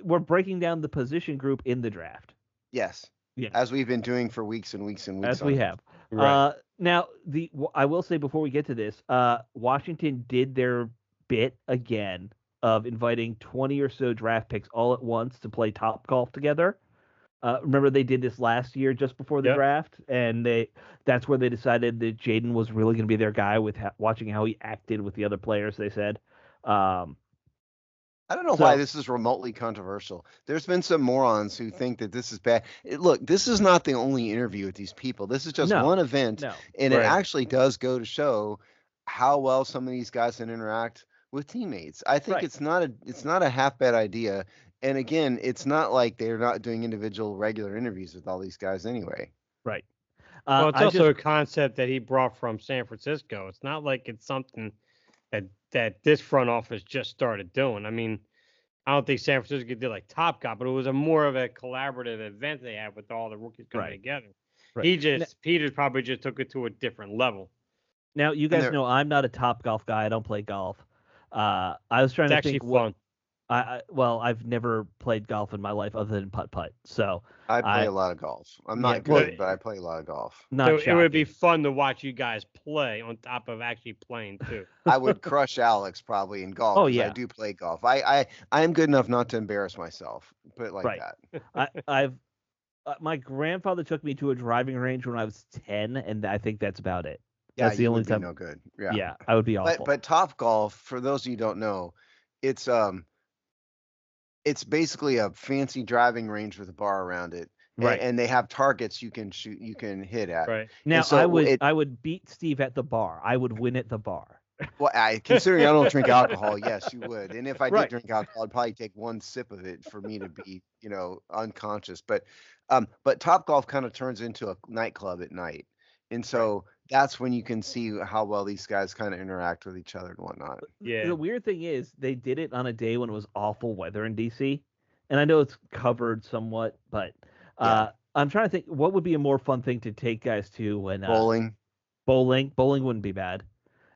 Speaker 2: we're breaking down the position group in the draft.
Speaker 3: Yes.
Speaker 2: Yeah.
Speaker 3: As we've been doing for weeks and weeks and weeks.
Speaker 2: As we have.
Speaker 4: Right.
Speaker 2: Now I will say before we get to this, Washington did their bit again of inviting 20 or so draft picks all at once to play Top Golf together. Remember they did this last year just before the draft, and that's where they decided that Jaden was really going to be their guy with watching how he acted with the other players. They said.
Speaker 3: I don't know why this is remotely controversial. There's been some morons who think that this is bad. Look, this is not the only interview with these people. This is just one event, and it actually does go to show how well some of these guys can interact with teammates. I think it's not a half bad idea. And again, it's not like they're not doing individual regular interviews with all these guys anyway.
Speaker 2: Right.
Speaker 4: Well, it's also a concept that he brought from San Francisco. It's not like it's something that this front office just started doing. I mean, I don't think San Francisco did like Top Golf, but it was more of a collaborative event they had with all the rookies coming together. Right. Peters probably just took it to a different level.
Speaker 2: Now, you guys know I'm not a Top Golf guy. I don't play golf. I was trying to think.
Speaker 4: It's actually fun.
Speaker 2: I've never played golf in my life other than putt-putt. So
Speaker 3: I play a lot of golf. I'm not good, but I play a lot of golf.
Speaker 4: It would be fun to watch you guys play on top of actually playing too.
Speaker 3: I would crush Alex probably in golf. Oh yeah, I do play golf. I am good enough not to embarrass myself. Put it like
Speaker 2: that. My grandfather took me to a driving range when I was 10, and I think that's about it.
Speaker 3: Yeah,
Speaker 2: that's the only time.
Speaker 3: No good.
Speaker 2: Yeah, I would be awful.
Speaker 3: But Top Golf, for those of you who don't know, it's basically a fancy driving range with a bar around it. Right. And they have targets you can hit at.
Speaker 2: Right. Now I would beat Steve at the bar. I would win at the bar.
Speaker 3: Well, considering I don't drink alcohol, yes, you would. And if I did drink alcohol, I'd probably take one sip of it for me to be, unconscious. But Top Golf kind of turns into a nightclub at night. And so that's when you can see how well these guys kind of interact with each other and whatnot.
Speaker 2: Yeah. The weird thing is they did it on a day when it was awful weather in DC. And I know it's covered somewhat, but I'm trying to think what would be a more fun thing to take guys to when
Speaker 3: bowling.
Speaker 2: Bowling wouldn't be bad.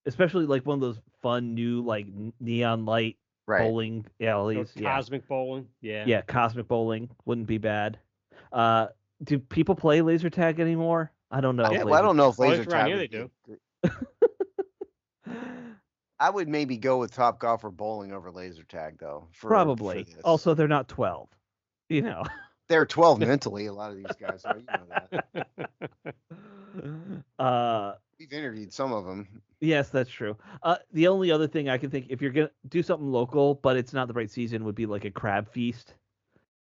Speaker 2: Especially like one of those fun new like neon light bowling alleys.
Speaker 4: Cosmic bowling. Yeah.
Speaker 2: Yeah, cosmic bowling wouldn't be bad. Do people play laser tag anymore? I don't know.
Speaker 3: I don't know if laser tag.
Speaker 4: Here they do.
Speaker 3: I would maybe go with Top Golf or bowling over laser tag though.
Speaker 2: Probably.
Speaker 3: For
Speaker 2: also, they're not 12.
Speaker 3: They're 12 mentally. A lot of these guys are. You know that. We've interviewed some of them.
Speaker 2: Yes, that's true. The only other thing I can think, if you're gonna do something local, but it's not the right season, would be like a crab feast.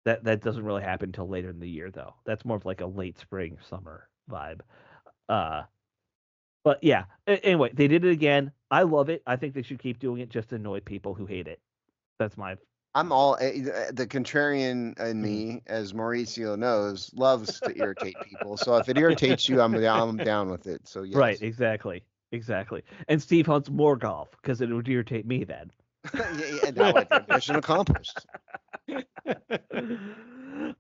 Speaker 2: That doesn't really happen until later in the year, though. That's more of like a late spring, summer vibe. But yeah. Anyway, they did it again. I love it. I think they should keep doing it just to annoy people who hate it. That's my.
Speaker 3: I'm all the contrarian in me, as Mauricio knows, loves to irritate people. So if it irritates you, I'm down with it. So yes.
Speaker 2: Right, exactly. And Steve hunts more golf because it would irritate me then.
Speaker 3: Yeah, now what? Mission accomplished.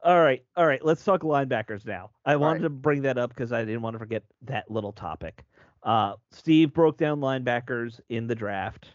Speaker 2: All right. Let's talk linebackers now. I wanted
Speaker 3: right.
Speaker 2: to bring that up because I didn't want to forget that little topic. Steve broke down linebackers in the draft.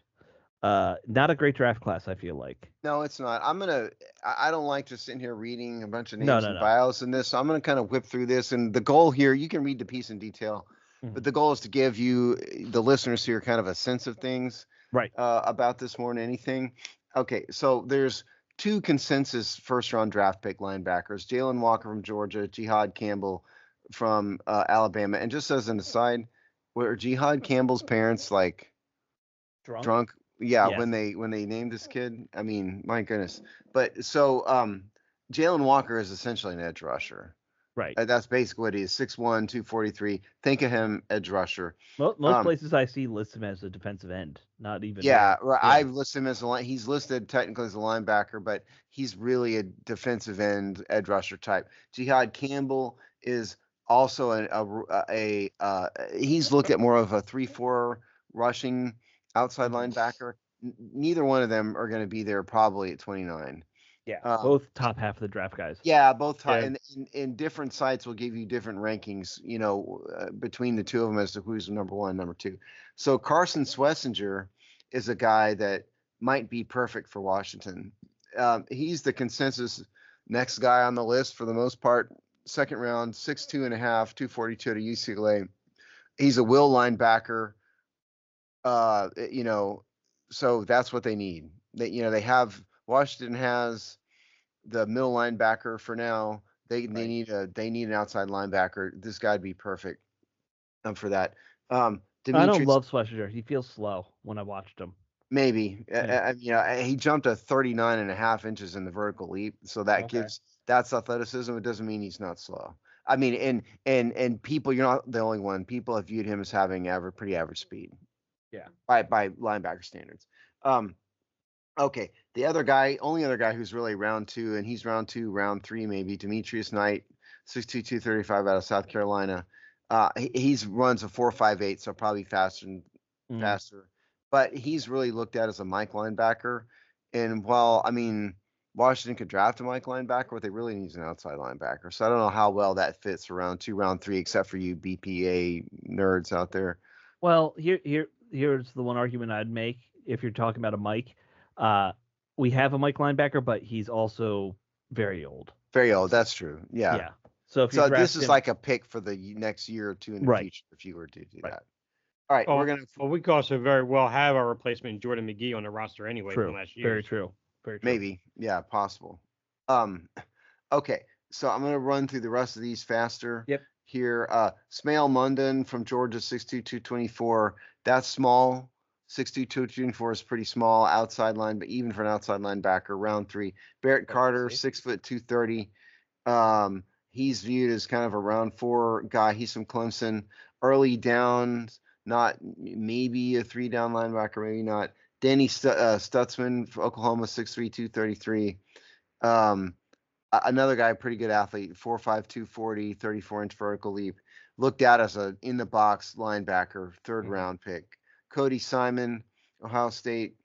Speaker 2: Not a great draft class, I feel like.
Speaker 3: No, it's not. I don't like just sitting here reading a bunch of
Speaker 2: No,
Speaker 3: names
Speaker 2: no,
Speaker 3: and
Speaker 2: no.
Speaker 3: bios and this. So I'm going to kind of whip through this. And the goal here, you can read the piece in detail, but the goal is to give you, the listeners here, kind of a sense of things
Speaker 2: Right.
Speaker 3: About this more than anything. Okay, so there's two consensus first round draft pick linebackers: Jalen Walker from Georgia, Jihad Campbell from Alabama. And just as an aside, were Jihad Campbell's parents like drunk? Yeah,
Speaker 2: Yes.
Speaker 3: when they named this kid. I mean, my goodness. But so Jalen Walker is essentially an edge rusher.
Speaker 2: Right.
Speaker 3: That's basically what he is. 6'1", 243. Think of him edge rusher.
Speaker 2: Most places I see list him as a defensive end, not even.
Speaker 3: Yeah, I've listed him as he's listed technically as a linebacker, but he's really a defensive end edge rusher type. Jihad Campbell is also he's looked at more of a 3-4 rushing outside linebacker. Neither one of them are going to be there probably at 29.
Speaker 2: Yeah, both top half of the draft guys.
Speaker 3: Yeah, both top, and different sites will give you different rankings, between the two of them as to who's number one, number two. So Carson Swessinger is a guy that might be perfect for Washington. He's the consensus next guy on the list for the most part. Second round, 6'2.5", 242 to UCLA. He's a will linebacker. So that's what they need. They have Washington has the middle linebacker for now. They need an outside linebacker. This guy'd be perfect for that.
Speaker 2: I don't love Swessinger. He feels slow when I watched him.
Speaker 3: Maybe. He jumped a 39.5 inches in the vertical leap, so that's athleticism. It doesn't mean he's not slow. I mean, and people, you're not the only one. People have viewed him as having pretty average speed.
Speaker 2: Yeah.
Speaker 3: By linebacker standards. Okay, only other guy who's really round two, and he's round two, round three maybe, Demetrius Knight, 6'2", 235 out of South Carolina. He runs a 4.58, so probably faster. But he's really looked at as a Mike linebacker. And while, Washington could draft a Mike linebacker, what they really need is an outside linebacker. So I don't know how well that fits for round two, round three, except for you BPA nerds out there.
Speaker 2: Well, here's the one argument I'd make if you're talking about a Mike. We have a Mike linebacker, but he's also very old.
Speaker 3: Very old. That's true. Yeah.
Speaker 2: Yeah. So
Speaker 3: this is like a pick for the next year or two in the future if you were to do that. All right.
Speaker 4: We could also very well have our replacement Jordan McGee on the roster anyway from last year.
Speaker 2: Very true.
Speaker 3: Maybe. Yeah, possible. Okay. So I'm going to run through the rest of these faster.
Speaker 2: Yep.
Speaker 3: Here, Smail Munden from Georgia, 6'2", 224. That's small. 6'2", 224 is pretty small outside line, but even for an outside linebacker, round three. Barrett Carter, 6 foot 230. He's viewed as kind of a round four guy. He's from Clemson. Early downs, not maybe a 3-down linebacker, maybe not. Danny Stutzman from Oklahoma, 6'3", 233. Another guy, pretty good athlete, 4'5", 240, 34-inch vertical leap. Looked at as a in-the-box linebacker, third-round pick. Cody Simon, Ohio State,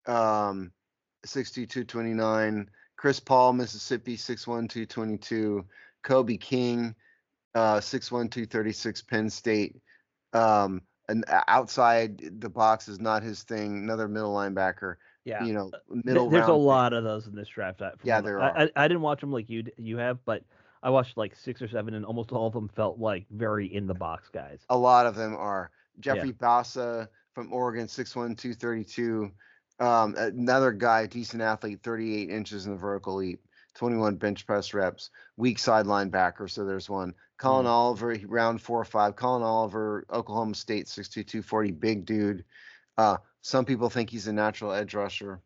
Speaker 3: 6'2", 229. Chris Paul, Mississippi, 6'1", 222. Kobe King, 6'1", 236, Penn State. And outside the box is not his thing. Another middle linebacker.
Speaker 2: Yeah.
Speaker 3: Middle
Speaker 2: There's
Speaker 3: round
Speaker 2: a lot of those in this draft.
Speaker 3: There are.
Speaker 2: I didn't watch them like you have, but I watched like 6 or 7, and almost all of them felt like very in the box guys.
Speaker 3: A lot of them are. Jeffrey Bassa from Oregon, 6'1", 232. Another guy, decent athlete, 38 inches in the vertical leap, 21 bench press reps, weak side linebacker. So there's one. Colin Oliver, round 4 or 5. Colin Oliver, Oklahoma State, 6'2", 240, big dude. Some people think he's a natural edge rusher.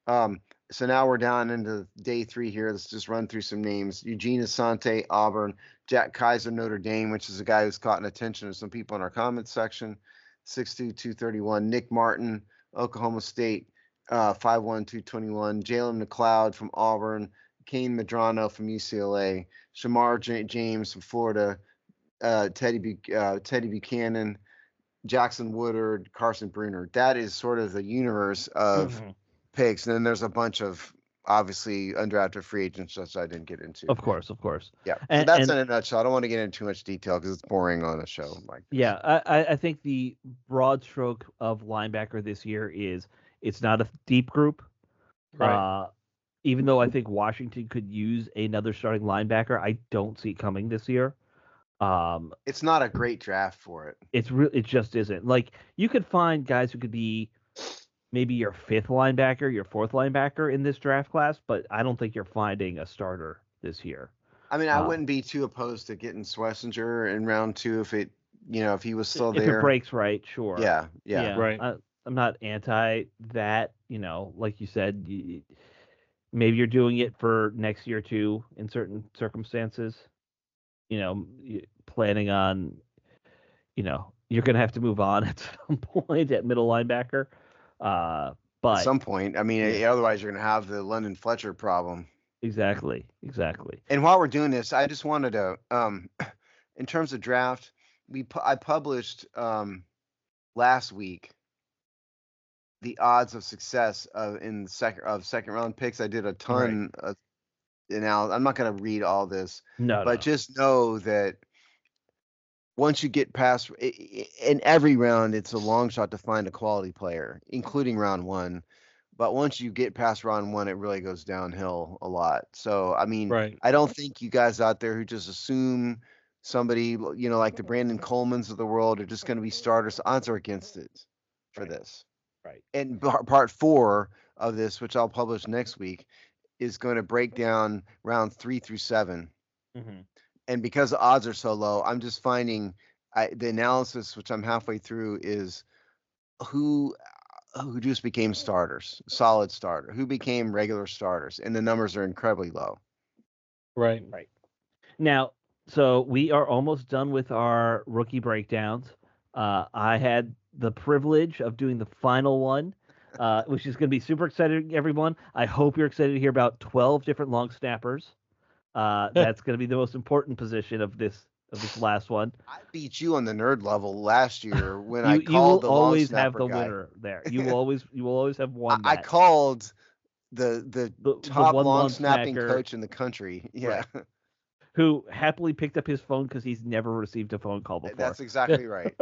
Speaker 3: So now we're down into day 3 here. Let's just run through some names. Eugene Asante, Auburn. Jack Kaiser, Notre Dame, which is a guy who's caught an attention of some people in our comments section, 6'2", 231. Nick Martin, Oklahoma State. 5'1", 221. Jalen McLeod from Auburn. Kane Medrano from UCLA. Shamar James from Florida. Teddy Buchanan. Jackson Woodard. Carson Bruner. That is sort of the universe of picks. And then there's a bunch of obviously undrafted free agents that I didn't get into.
Speaker 2: Of course.
Speaker 3: Yeah. So that's in a nutshell. I don't want to get into too much detail because it's boring on a show like this.
Speaker 2: Yeah, I think the broad stroke of linebacker this year is it's not a deep group.
Speaker 4: Right.
Speaker 2: Even though I think Washington could use another starting linebacker, I don't see it coming this year.
Speaker 3: It's not a great draft for it.
Speaker 2: It just isn't. Like, you could find guys who could be maybe your fifth linebacker, your fourth linebacker in this draft class, but I don't think you're finding a starter this year.
Speaker 3: I mean, I wouldn't be too opposed to getting Schlesinger in round 2 if he was still there.
Speaker 2: If it breaks right, sure.
Speaker 3: Yeah.
Speaker 4: Right.
Speaker 2: I'm not anti that, like you said, maybe you're doing it for next year too in certain circumstances. Planning on, you're going to have to move on at some point at middle linebacker. But
Speaker 3: at some point, I mean, otherwise you're going to have the London Fletcher problem.
Speaker 2: Exactly.
Speaker 3: And while we're doing this, I just wanted to, in terms of draft, I published last week the odds of success in the second round picks. I did a ton of analysis. I'm not going to read all this, but just know that once you get past in every round, it's a long shot to find a quality player, including round 1. But once you get past round 1, it really goes downhill a lot. So, I mean, I don't think you guys out there who just assume somebody, like the Brandon Colemans of the world are just going to be starters. Odds are against it for this.
Speaker 2: Right.
Speaker 3: And part 4 of this, which I'll publish next week, is going to break down rounds 3 through 7.
Speaker 2: Mm-hmm.
Speaker 3: And because the odds are so low, I'm just finding the analysis, which I'm halfway through, is who just became starters, solid starter, who became regular starters, and the numbers are incredibly low.
Speaker 2: Right. Now, so we are almost done with our rookie breakdowns. I had the privilege of doing the final one, which is going to be super exciting, everyone. I hope you're excited to hear about 12 different long snappers. That's going to be the most important position of this last one.
Speaker 3: I beat you on the nerd level last year when I called the long snapper guy.
Speaker 2: You will always have the winner there. You will always have one.
Speaker 3: I called the top long snapping coach in the country. Yeah.
Speaker 2: Right. Who happily picked up his phone because he's never received a phone call before.
Speaker 3: That's exactly right.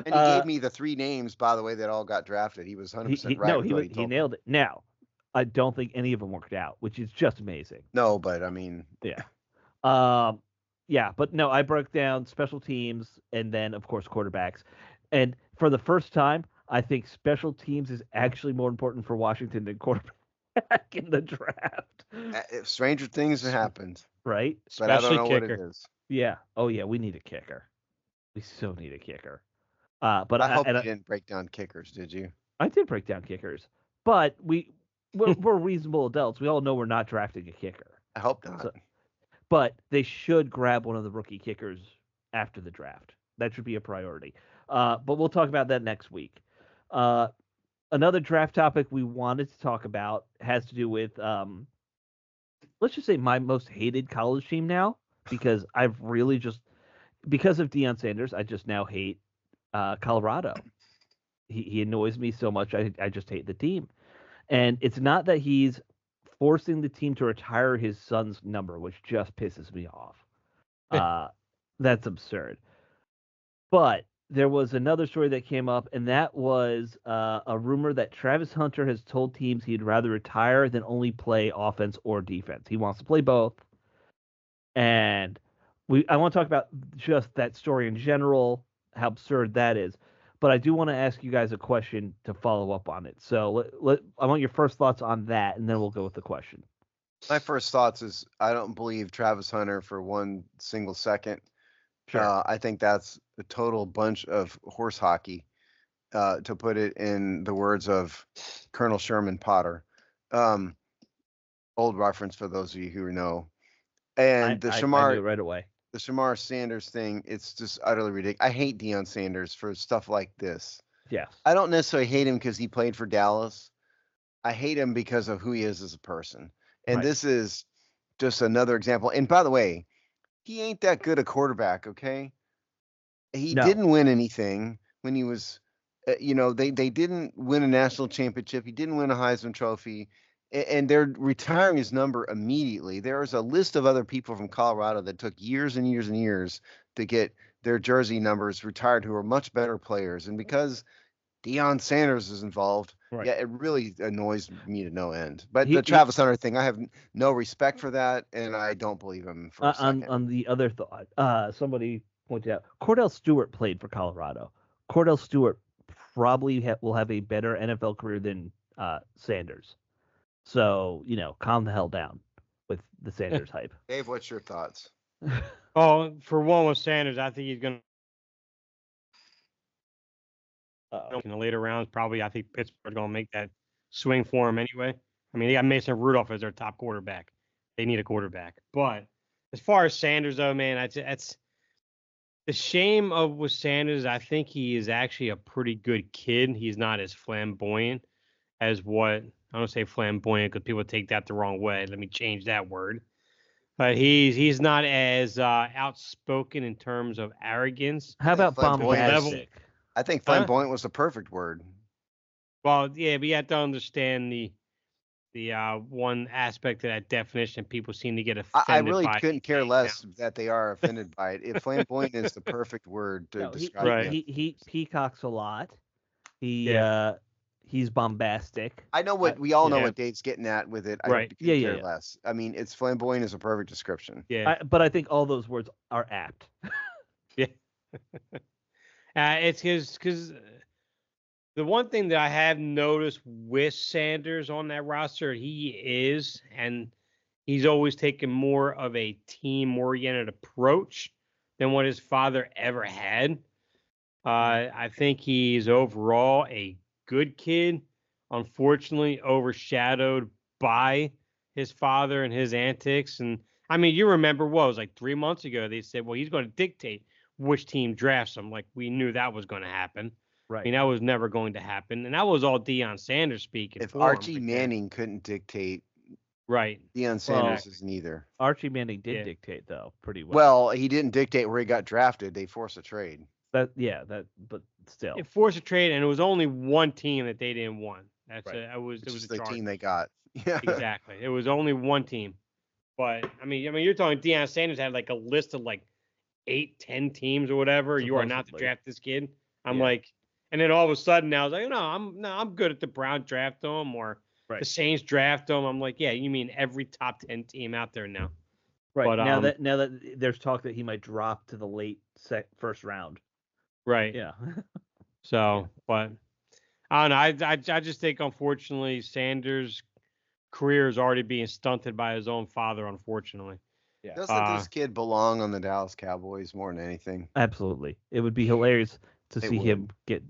Speaker 3: And he gave me the 3 names, by the way, that all got drafted. He was 100% right.
Speaker 2: No, he nailed it. Now, I don't think any of them worked out, which is just amazing.
Speaker 3: No, but I mean,
Speaker 2: yeah. But no, I broke down special teams and then, of course, quarterbacks. And for the first time, I think special teams is actually more important for Washington than quarterback in the draft.
Speaker 3: Stranger things have happened.
Speaker 2: Right?
Speaker 3: But especially I don't know kicker. What it is.
Speaker 2: Yeah. Oh, yeah, we need a kicker. We so need a kicker. But
Speaker 3: I hope you didn't break down kickers, did you?
Speaker 2: I did break down kickers. But we're reasonable adults. We all know we're not drafting a kicker.
Speaker 3: I hope not.
Speaker 2: But they should grab one of the rookie kickers after the draft. That should be a priority. But we'll talk about that next week. Another draft topic we wanted to talk about has to do with, let's just say, my most hated college team now, because I've really just, because of Deion Sanders, I just now hate Colorado. He annoys me so much. I just hate the team. And it's not that he's forcing the team to retire his son's number, which just pisses me off. That's absurd. But there was another story that came up, and that was a rumor that Travis Hunter has told teams he'd rather retire than only play offense or defense. He wants to play both. And I want to talk about just that story in general, how absurd that is. But I do want to ask you guys a question to follow up on it. So I want your first thoughts on that, and then we'll go with the question.
Speaker 3: My first thoughts is I don't believe Travis Hunter for one single second.
Speaker 2: Sure.
Speaker 3: I think that's a total bunch of horse hockey, to put it in the words of Colonel Sherman Potter. Old reference for those of you who know. And
Speaker 2: I knew it right away.
Speaker 3: The Shamar Sanders thing, it's just utterly ridiculous. I hate Deion Sanders for stuff like this.
Speaker 2: Yes.
Speaker 3: I don't necessarily hate him because he played for Dallas. I hate him because of who he is as a person. And
Speaker 2: Right.
Speaker 3: this is just another example. And by the way, he ain't that good a quarterback, okay? He
Speaker 2: No.
Speaker 3: didn't win anything when he was, they didn't win a national championship. He didn't win a Heisman Trophy. And they're retiring his number immediately. There is a list of other people from Colorado that took years and years and years to get their jersey numbers retired who are much better players. And because Deion Sanders is involved,
Speaker 2: Right.
Speaker 3: yeah, it really annoys me to no end. But
Speaker 2: He-
Speaker 3: the Travis Hunter thing, I have no respect for that, and I don't believe him for a second.
Speaker 2: On the other thought, somebody pointed out Cordell Stewart played for Colorado. Cordell Stewart probably will have a better NFL career than Sanders. So, calm the hell down with the Sanders hype.
Speaker 3: Dave, what's your thoughts?
Speaker 4: Oh, for one with Sanders, I think he's going to in the later rounds. Probably, I think Pittsburgh's going to make that swing for him anyway. I mean, they got Mason Rudolph as their top quarterback. They need a quarterback. But as far as Sanders, though, man, that's the shame of with Sanders. I think he is actually a pretty good kid. He's not as flamboyant as what I don't say flamboyant because people take that the wrong way. Let me change that word. But he's not as outspoken in terms of arrogance.
Speaker 2: How about
Speaker 3: flamboyant.
Speaker 2: bombastic?
Speaker 3: I think flamboyant was the perfect word.
Speaker 4: Well, yeah, but you have to understand the one aspect of that definition. People seem to get offended.
Speaker 3: I really
Speaker 4: by
Speaker 3: couldn't care less
Speaker 4: now.
Speaker 3: that they are offended by it. If flamboyant is the perfect word to describe
Speaker 4: Right.
Speaker 3: it.
Speaker 2: He peacocks a lot. He's bombastic.
Speaker 3: I know what we all know
Speaker 4: yeah.
Speaker 3: what Dave's getting at with it.
Speaker 4: Right.
Speaker 3: I couldn't care less. I mean, it's flamboyant is a perfect description.
Speaker 4: Yeah.
Speaker 2: But I think all those words are apt.
Speaker 4: Yeah. It's because the one thing that I have noticed with Sanders on that roster, and he's always taken more of a team-oriented approach than what his father ever had. I think he's overall a good kid, unfortunately overshadowed by his father and his antics. And I mean, you remember what it was like 3 months ago, they said, well, he's going to dictate which team drafts him. Like we knew that was going to happen.
Speaker 2: Right.
Speaker 4: I mean, that was never going to happen. And that was all Deion Sanders speaking.
Speaker 3: If Archie Manning couldn't dictate,
Speaker 4: right.
Speaker 3: Deion Sanders isn't either.
Speaker 2: Archie Manning did dictate though pretty well.
Speaker 3: Well, he didn't dictate where he got drafted. They forced a trade.
Speaker 2: But still.
Speaker 4: It forced a trade, and it was only one team that they didn't want. That's
Speaker 2: right.
Speaker 4: It was
Speaker 3: the
Speaker 4: Chargers.
Speaker 3: team they got. Yeah.
Speaker 4: Exactly. It was only one team. But I mean, you're talking Deion Sanders had like a list of like 8-10 teams or whatever. You are not to draft this kid. I'm like, and then all of a sudden now I was like, I'm good at the Browns draft him or the Saints draft him. I'm like, yeah, you mean every top 10 team out there now.
Speaker 2: Right.
Speaker 4: But,
Speaker 2: now that there's talk that he might drop to the late first round.
Speaker 4: Right.
Speaker 2: Yeah.
Speaker 4: So, but I don't know. I just think unfortunately Sanders' career is already being stunted by his own father, unfortunately.
Speaker 2: Yeah.
Speaker 3: Doesn't this kid belong on the Dallas Cowboys more than anything?
Speaker 2: Absolutely. It would be hilarious to see him get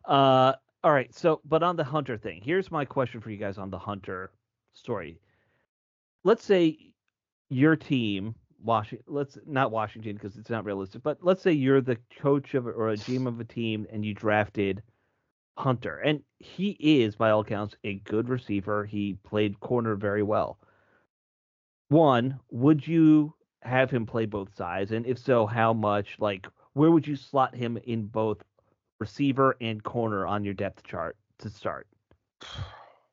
Speaker 2: all right. So, but on the Hunter thing, here's my question for you guys on the Hunter story. Let's say your team, not Washington because it's not realistic, but let's say you're the coach of or a GM of a team and you drafted Hunter, and he is by all accounts a good receiver. He played corner very well. One, would you have him play both sides, and if so, how much? Like, where would you slot him in both receiver and corner on your depth chart to start?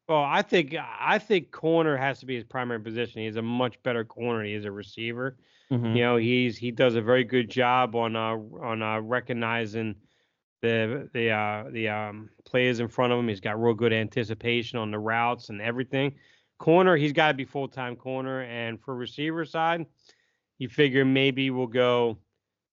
Speaker 4: Well, I think corner has to be his primary position. He's a much better corner than he is a receiver.
Speaker 2: Mm-hmm.
Speaker 4: You know, he does a very good job on recognizing the players in front of him. He's got real good anticipation on the routes and everything. Corner, he's got to be full-time corner. And for receiver side, you figure maybe we'll go.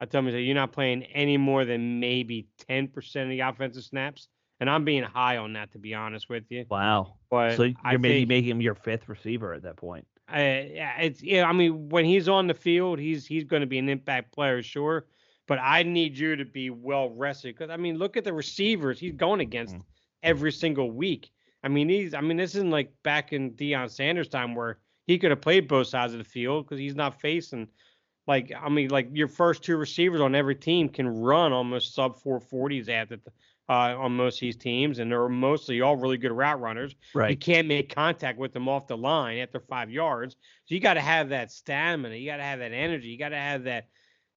Speaker 4: I tell him, you're not playing any more than maybe 10% of the offensive snaps. And I'm being high on that, to be honest with you.
Speaker 2: Wow.
Speaker 4: But
Speaker 2: so you're maybe making him your fifth receiver at that point.
Speaker 4: I mean, when he's on the field, he's going to be an impact player, sure. But I need you to be well rested because I mean, look at the receivers he's going against every single week. I mean, this isn't like back in Deion Sanders' time where he could have played both sides of the field because he's not facing like your first two receivers on every team can run almost sub 440s on most of these teams, and they're mostly all really good route runners.
Speaker 2: Right.
Speaker 4: You can't make contact with them off the line after 5 yards, so you got to have that stamina, you got to have that energy, you got to have that.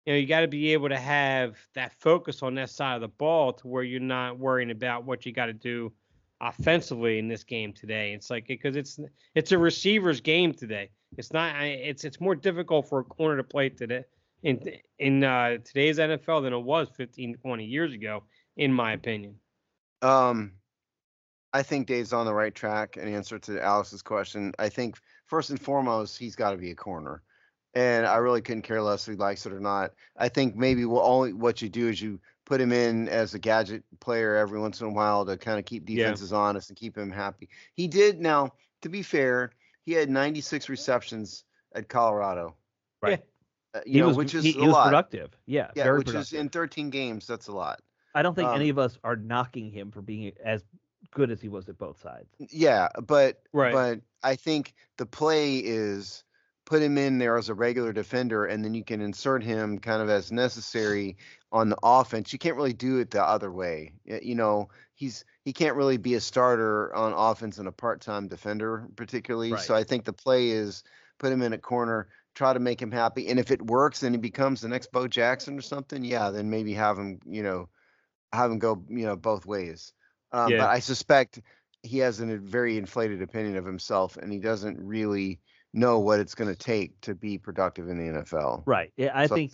Speaker 4: You got to be able to have that focus on that side of the ball to where you're not worrying about what you got to do offensively in this game today. It's like because it's a receiver's game today. It's not. It's more difficult for a corner to play today in today's NFL than it was 15, 20 years ago, in my opinion.
Speaker 3: I think Dave's on the right track. In answer to Alex's question, I think first and foremost he's got to be a corner, and I really couldn't care less if he likes it or not. I think maybe what you do is you put him in as a gadget player every once in a while to kind of keep defenses honest and keep him happy. He did. Now, to be fair, he had 96 receptions at Colorado.
Speaker 2: Right.
Speaker 3: Which is
Speaker 2: he was
Speaker 3: lot.
Speaker 2: Productive. Yeah, very
Speaker 3: which
Speaker 2: productive.
Speaker 3: is in 13 games. That's a lot.
Speaker 2: I don't think any of us are knocking him for being as good as he was at both sides.
Speaker 3: Yeah, but I think the play is put him in there as a regular defender, and then you can insert him kind of as necessary on the offense. You can't really do it the other way. He can't really be a starter on offense and a part-time defender particularly.
Speaker 2: Right.
Speaker 3: So I think the play is put him in a corner, try to make him happy, and if it works and he becomes the next Bo Jackson or something, then maybe have him go both ways. But I suspect he has a very inflated opinion of himself, and he doesn't really know what it's going to take to be productive in the NFL.
Speaker 2: Right. Yeah, I think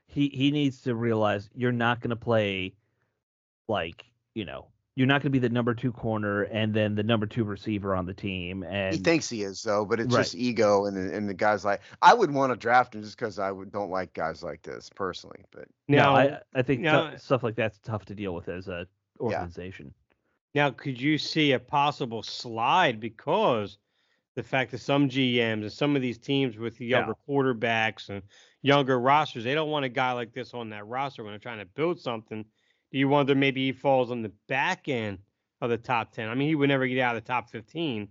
Speaker 2: he needs to realize you're not going to play you're not going to be the number 2 corner and then the number 2 receiver on the team. And
Speaker 3: he thinks he is, though, but it's just ego. And the guys I would want to draft him just because don't like guys like this personally. But
Speaker 2: I think stuff like that's tough to deal with as a organization.
Speaker 4: Now, could you see a possible slide because the fact that some GMs and some of these teams with younger quarterbacks and younger rosters, they don't want a guy like this on that roster when they're trying to build something. Do you wonder maybe he falls on the back end of the top 10? I mean, he would never get out of the top 15,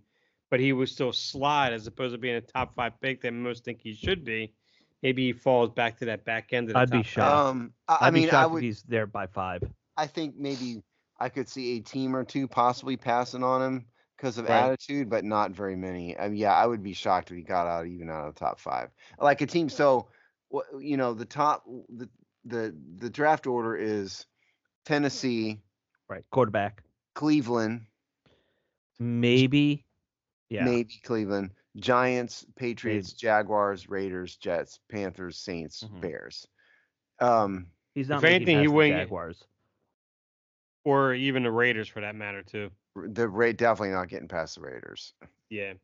Speaker 4: but he would still slide as opposed to being a top 5 pick that most think he should be. Maybe he falls back to that back end of the
Speaker 2: I'd be shocked. I'd be shocked if he's there by 5.
Speaker 3: I think maybe I could see a team or two possibly passing on him because of attitude, but not very many. I would be shocked if he got out of the top 5. Like a team. So, the top, the draft order is Tennessee,
Speaker 2: right? Quarterback,
Speaker 3: Cleveland,
Speaker 2: maybe
Speaker 3: Cleveland, Giants, Patriots, Jaguars, Raiders, Jets, Panthers, Saints, Bears.
Speaker 2: He's not making past the Jaguars.
Speaker 4: Or even the Raiders, for that matter, too.
Speaker 3: Definitely not getting past the Raiders.
Speaker 4: Yeah.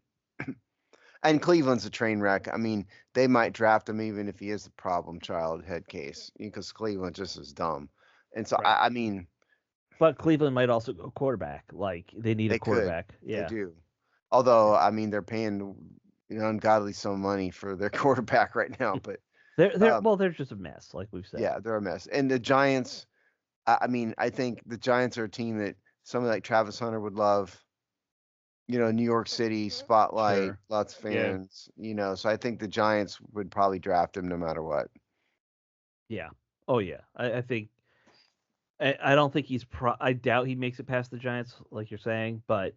Speaker 3: And Cleveland's a train wreck. I mean, they might draft him even if he is a problem child head case because Cleveland just is dumb. And so, I mean.
Speaker 2: But Cleveland might also go quarterback. Like, they need a quarterback. Yeah.
Speaker 3: They do. Although, I mean, they're paying ungodly some money for their quarterback right now. But
Speaker 2: they're just a mess, like we've said.
Speaker 3: Yeah, they're a mess. And the Giants. I mean, I think the Giants are a team that somebody like Travis Hunter would love. New York City spotlight, lots of fans. So I think the Giants would probably draft him no matter what.
Speaker 2: Yeah. Oh yeah. I think. I don't think I doubt he makes it past the Giants, like you're saying. But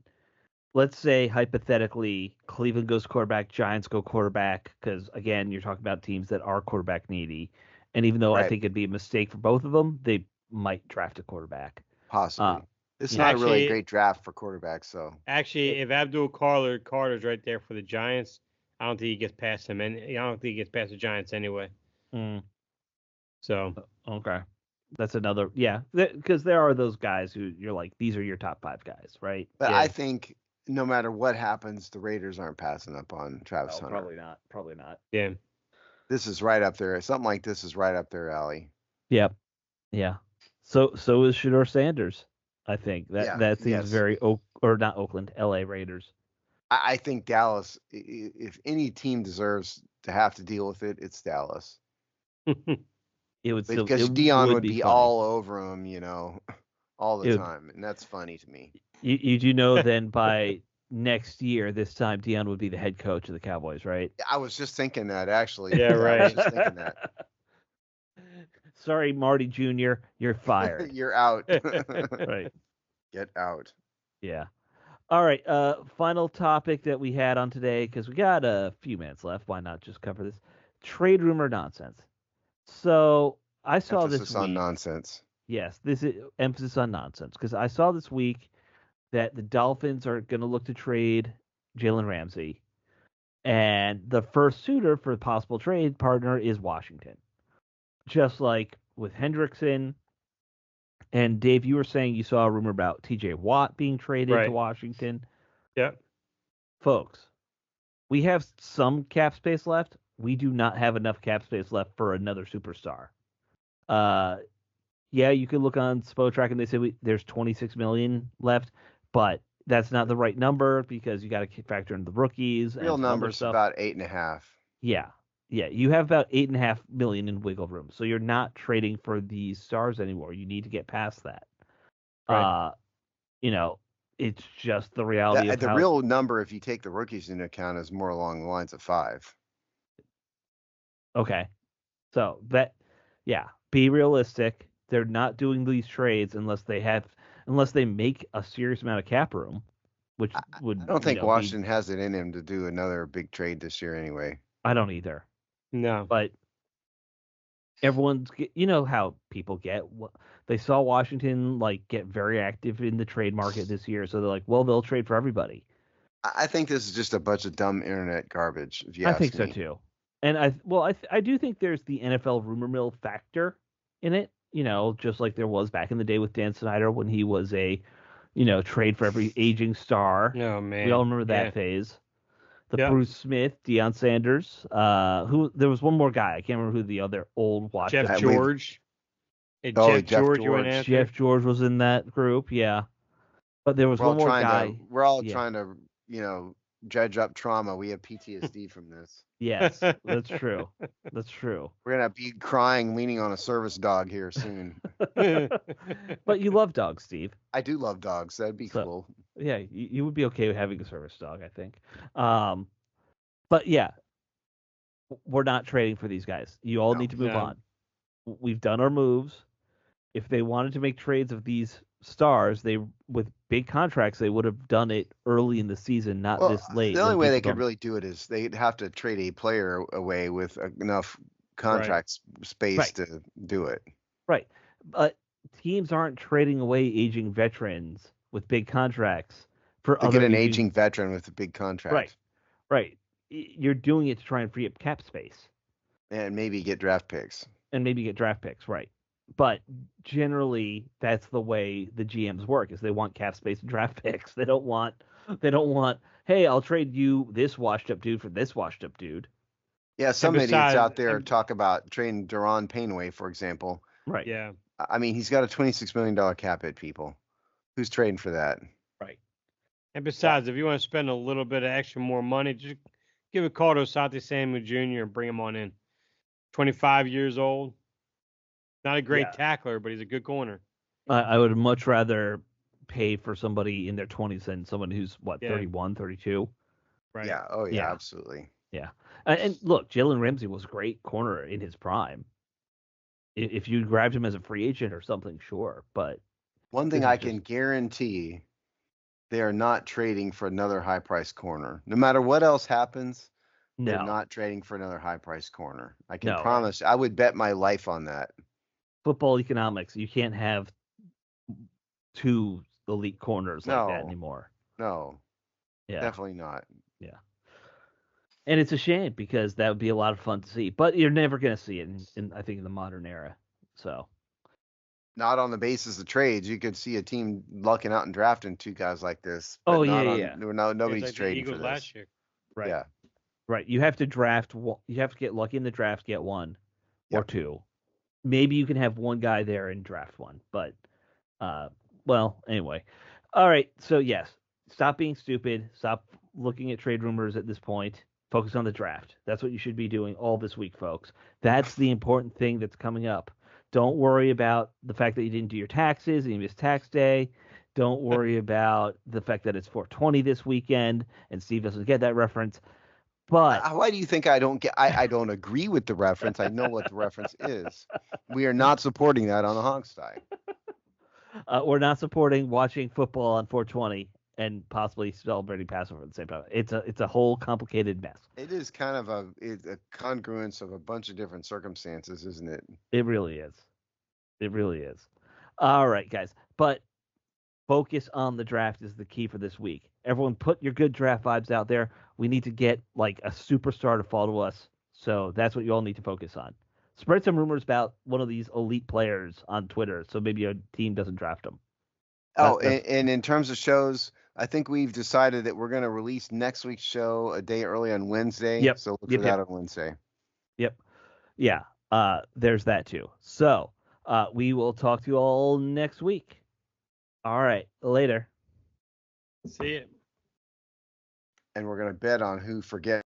Speaker 2: let's say hypothetically, Cleveland goes quarterback, Giants go quarterback, because again, you're talking about teams that are quarterback needy. And even though I think it'd be a mistake for both of them, they might draft a quarterback.
Speaker 3: Possibly. It's not really a great draft for quarterbacks, so.
Speaker 4: Actually, if Abdul Carter's right there for the Giants, I don't think he gets past him, and I don't think he gets past the Giants anyway. So.
Speaker 2: Okay. That's another, because there are those guys who you're like, these are your top 5 guys, right?
Speaker 3: But I think no matter what happens, the Raiders aren't passing up on Travis Hunter.
Speaker 2: Probably not.
Speaker 4: Yeah.
Speaker 3: This is right up there. Something like this is right up their alley.
Speaker 2: Yep. Yeah. So is Shedeur Sanders. I think that seems very not Oakland, LA Raiders.
Speaker 3: I think Dallas. If any team deserves to have to deal with it, it's Dallas.
Speaker 2: It would still
Speaker 3: because Dion would be all over him, all the time, and that's funny to me.
Speaker 2: You do know then by next year, this time, Deion would be the head coach of the Cowboys, right?
Speaker 3: I was just thinking that, actually.
Speaker 4: Yeah, right.
Speaker 3: I was just thinking that.
Speaker 2: Sorry, Marty Jr., you're fired.
Speaker 3: You're out.
Speaker 2: Right.
Speaker 3: Get out.
Speaker 2: Yeah. All right. Final topic that we had on today, because we got a few minutes left. Why not just cover this? Trade rumor nonsense. So I saw
Speaker 3: Emphasis
Speaker 2: this
Speaker 3: on
Speaker 2: week.
Speaker 3: nonsense.
Speaker 2: Yes, this is emphasis on nonsense, because I saw this week that the Dolphins are going to look to trade Jalen Ramsey, and the first suitor for the possible trade partner is Washington. Just like with Hendrickson. And Dave, you were saying you saw a rumor about T.J. Watt being traded to Washington.
Speaker 4: Yep.
Speaker 2: Folks, we have some cap space left. We do not have enough cap space left for another superstar. Yeah, you could look on Spotrac and they say there's 26 million left, but that's not the right number because you got to factor in the rookies.
Speaker 3: Real
Speaker 2: and
Speaker 3: numbers about 8.5.
Speaker 2: Yeah. You have about 8.5 million in wiggle room, so you're not trading for these stars anymore. You need to get past that.
Speaker 4: Right.
Speaker 2: It's just the reality of
Speaker 3: the real number, if you take the rookies into account, is more along the lines of 5.
Speaker 2: Okay, so be realistic. They're not doing these trades unless they make a serious amount of cap room, which would.
Speaker 3: I don't think Washington has it in him to do another big trade this year anyway.
Speaker 2: I don't either.
Speaker 4: No.
Speaker 2: But everyone's, how people get. They saw Washington get very active in the trade market this year, so they're like, well, they'll trade for everybody.
Speaker 3: I think this is just a bunch of dumb internet garbage. If you ask
Speaker 2: I think
Speaker 3: me.
Speaker 2: so too. And I do think there's the NFL rumor mill factor in it. Just like there was back in the day with Dan Snyder when he was a, trade for every aging star.
Speaker 4: Oh man,
Speaker 2: we all remember that phase. Bruce Smith, Deion Sanders, who there was one more guy. I can't remember who the other old Washington.
Speaker 4: Jeff George.
Speaker 3: Jeff George.
Speaker 2: Jeff George was in that group, yeah. But there was one more guy.
Speaker 3: We're all trying to, dredge up trauma. We have PTSD from this.
Speaker 2: Yes, that's true. That's true.
Speaker 3: We're gonna be crying, leaning on a service dog here soon.
Speaker 2: But you love dogs, Steve.
Speaker 3: I do love dogs. That'd be cool.
Speaker 2: Yeah, you would be okay with having a service dog, I think. But yeah, we're not trading for these guys. You all need to move on. We've done our moves. If they wanted to make trades of these stars, with big contracts, they would have done it early in the season, not this late.
Speaker 3: The only way they could really do it is they'd have to trade a player away with enough contract space to do it.
Speaker 2: Right. But teams aren't trading away aging veterans with big contracts for
Speaker 3: get an aging veteran with a big contract.
Speaker 2: Right. You're doing it to try and free up cap space.
Speaker 3: And maybe get draft picks.
Speaker 2: Right. But generally, that's the way the GMs work: is they want cap space and draft picks. They don't want, hey, I'll trade you this washed up dude for this washed up dude.
Speaker 3: Yeah, some idiots out there talk about trading Daron Payne away, for example.
Speaker 2: Right.
Speaker 4: Yeah.
Speaker 3: I mean, he's got a $26 million cap hit, people. Who's trading for that?
Speaker 2: Right.
Speaker 4: And besides, if you want to spend a little bit of extra more money, just give a call to Asante Samuel Jr. and bring him on in. 25 years old. Not a great tackler, but he's a good corner.
Speaker 2: I would much rather pay for somebody in their 20s than someone who's, 31, 32?
Speaker 4: Right.
Speaker 3: Yeah. Oh, yeah, absolutely.
Speaker 2: Yeah. And look, Jalen Ramsey was a great corner in his prime. If you grabbed him as a free agent or something, sure. But
Speaker 3: one thing I can guarantee, they are not trading for another high-priced corner. No matter what else happens, they're not trading for another high-priced corner. I can promise. I would bet my life on that.
Speaker 2: Football economics. You can't have two elite corners like that anymore.
Speaker 3: No. Yeah. Definitely not.
Speaker 2: Yeah. And it's a shame because that would be a lot of fun to see. But you're never going to see it, I think, in the modern era. So.
Speaker 3: Not on the basis of trades. You could see a team lucking out and drafting two guys like this. Nobody's trading for this.
Speaker 4: Last year.
Speaker 2: Right. Yeah. Right. You have to draft. You have to get lucky in the draft, get one or two. Maybe you can have one guy there and draft one, but, anyway. All right. So yes, stop being stupid. Stop looking at trade rumors at this point. Focus on the draft. That's what you should be doing all this week, folks. That's the important thing that's coming up. Don't worry about the fact that you didn't do your taxes and you missed tax day. Don't worry about the fact that it's 420 this weekend, and Steve doesn't get that reference. But
Speaker 3: why do you think I don't get? I don't agree with the reference. I know what the reference is. We are not supporting that on the Hogstye.
Speaker 2: We're not supporting watching football on 420 and possibly celebrating Passover at the same time. It's a whole complicated mess.
Speaker 3: It is kind of a congruence of a bunch of different circumstances, isn't it?
Speaker 2: It really is. It really is. All right, guys. But focus on the draft is the key for this week. Everyone put your good draft vibes out there. We need to get like a superstar to follow us. So that's what you all need to focus on. Spread some rumors about one of these elite players on Twitter so maybe a team doesn't draft them.
Speaker 3: And in terms of shows, I think we've decided that we're going to release next week's show a day early on Wednesday.
Speaker 2: Yep.
Speaker 3: So look for that on Wednesday.
Speaker 2: Yep. Yeah. There's that too. So we will talk to you all next week. All right. Later.
Speaker 4: See you.
Speaker 3: And we're going to bet on who forgets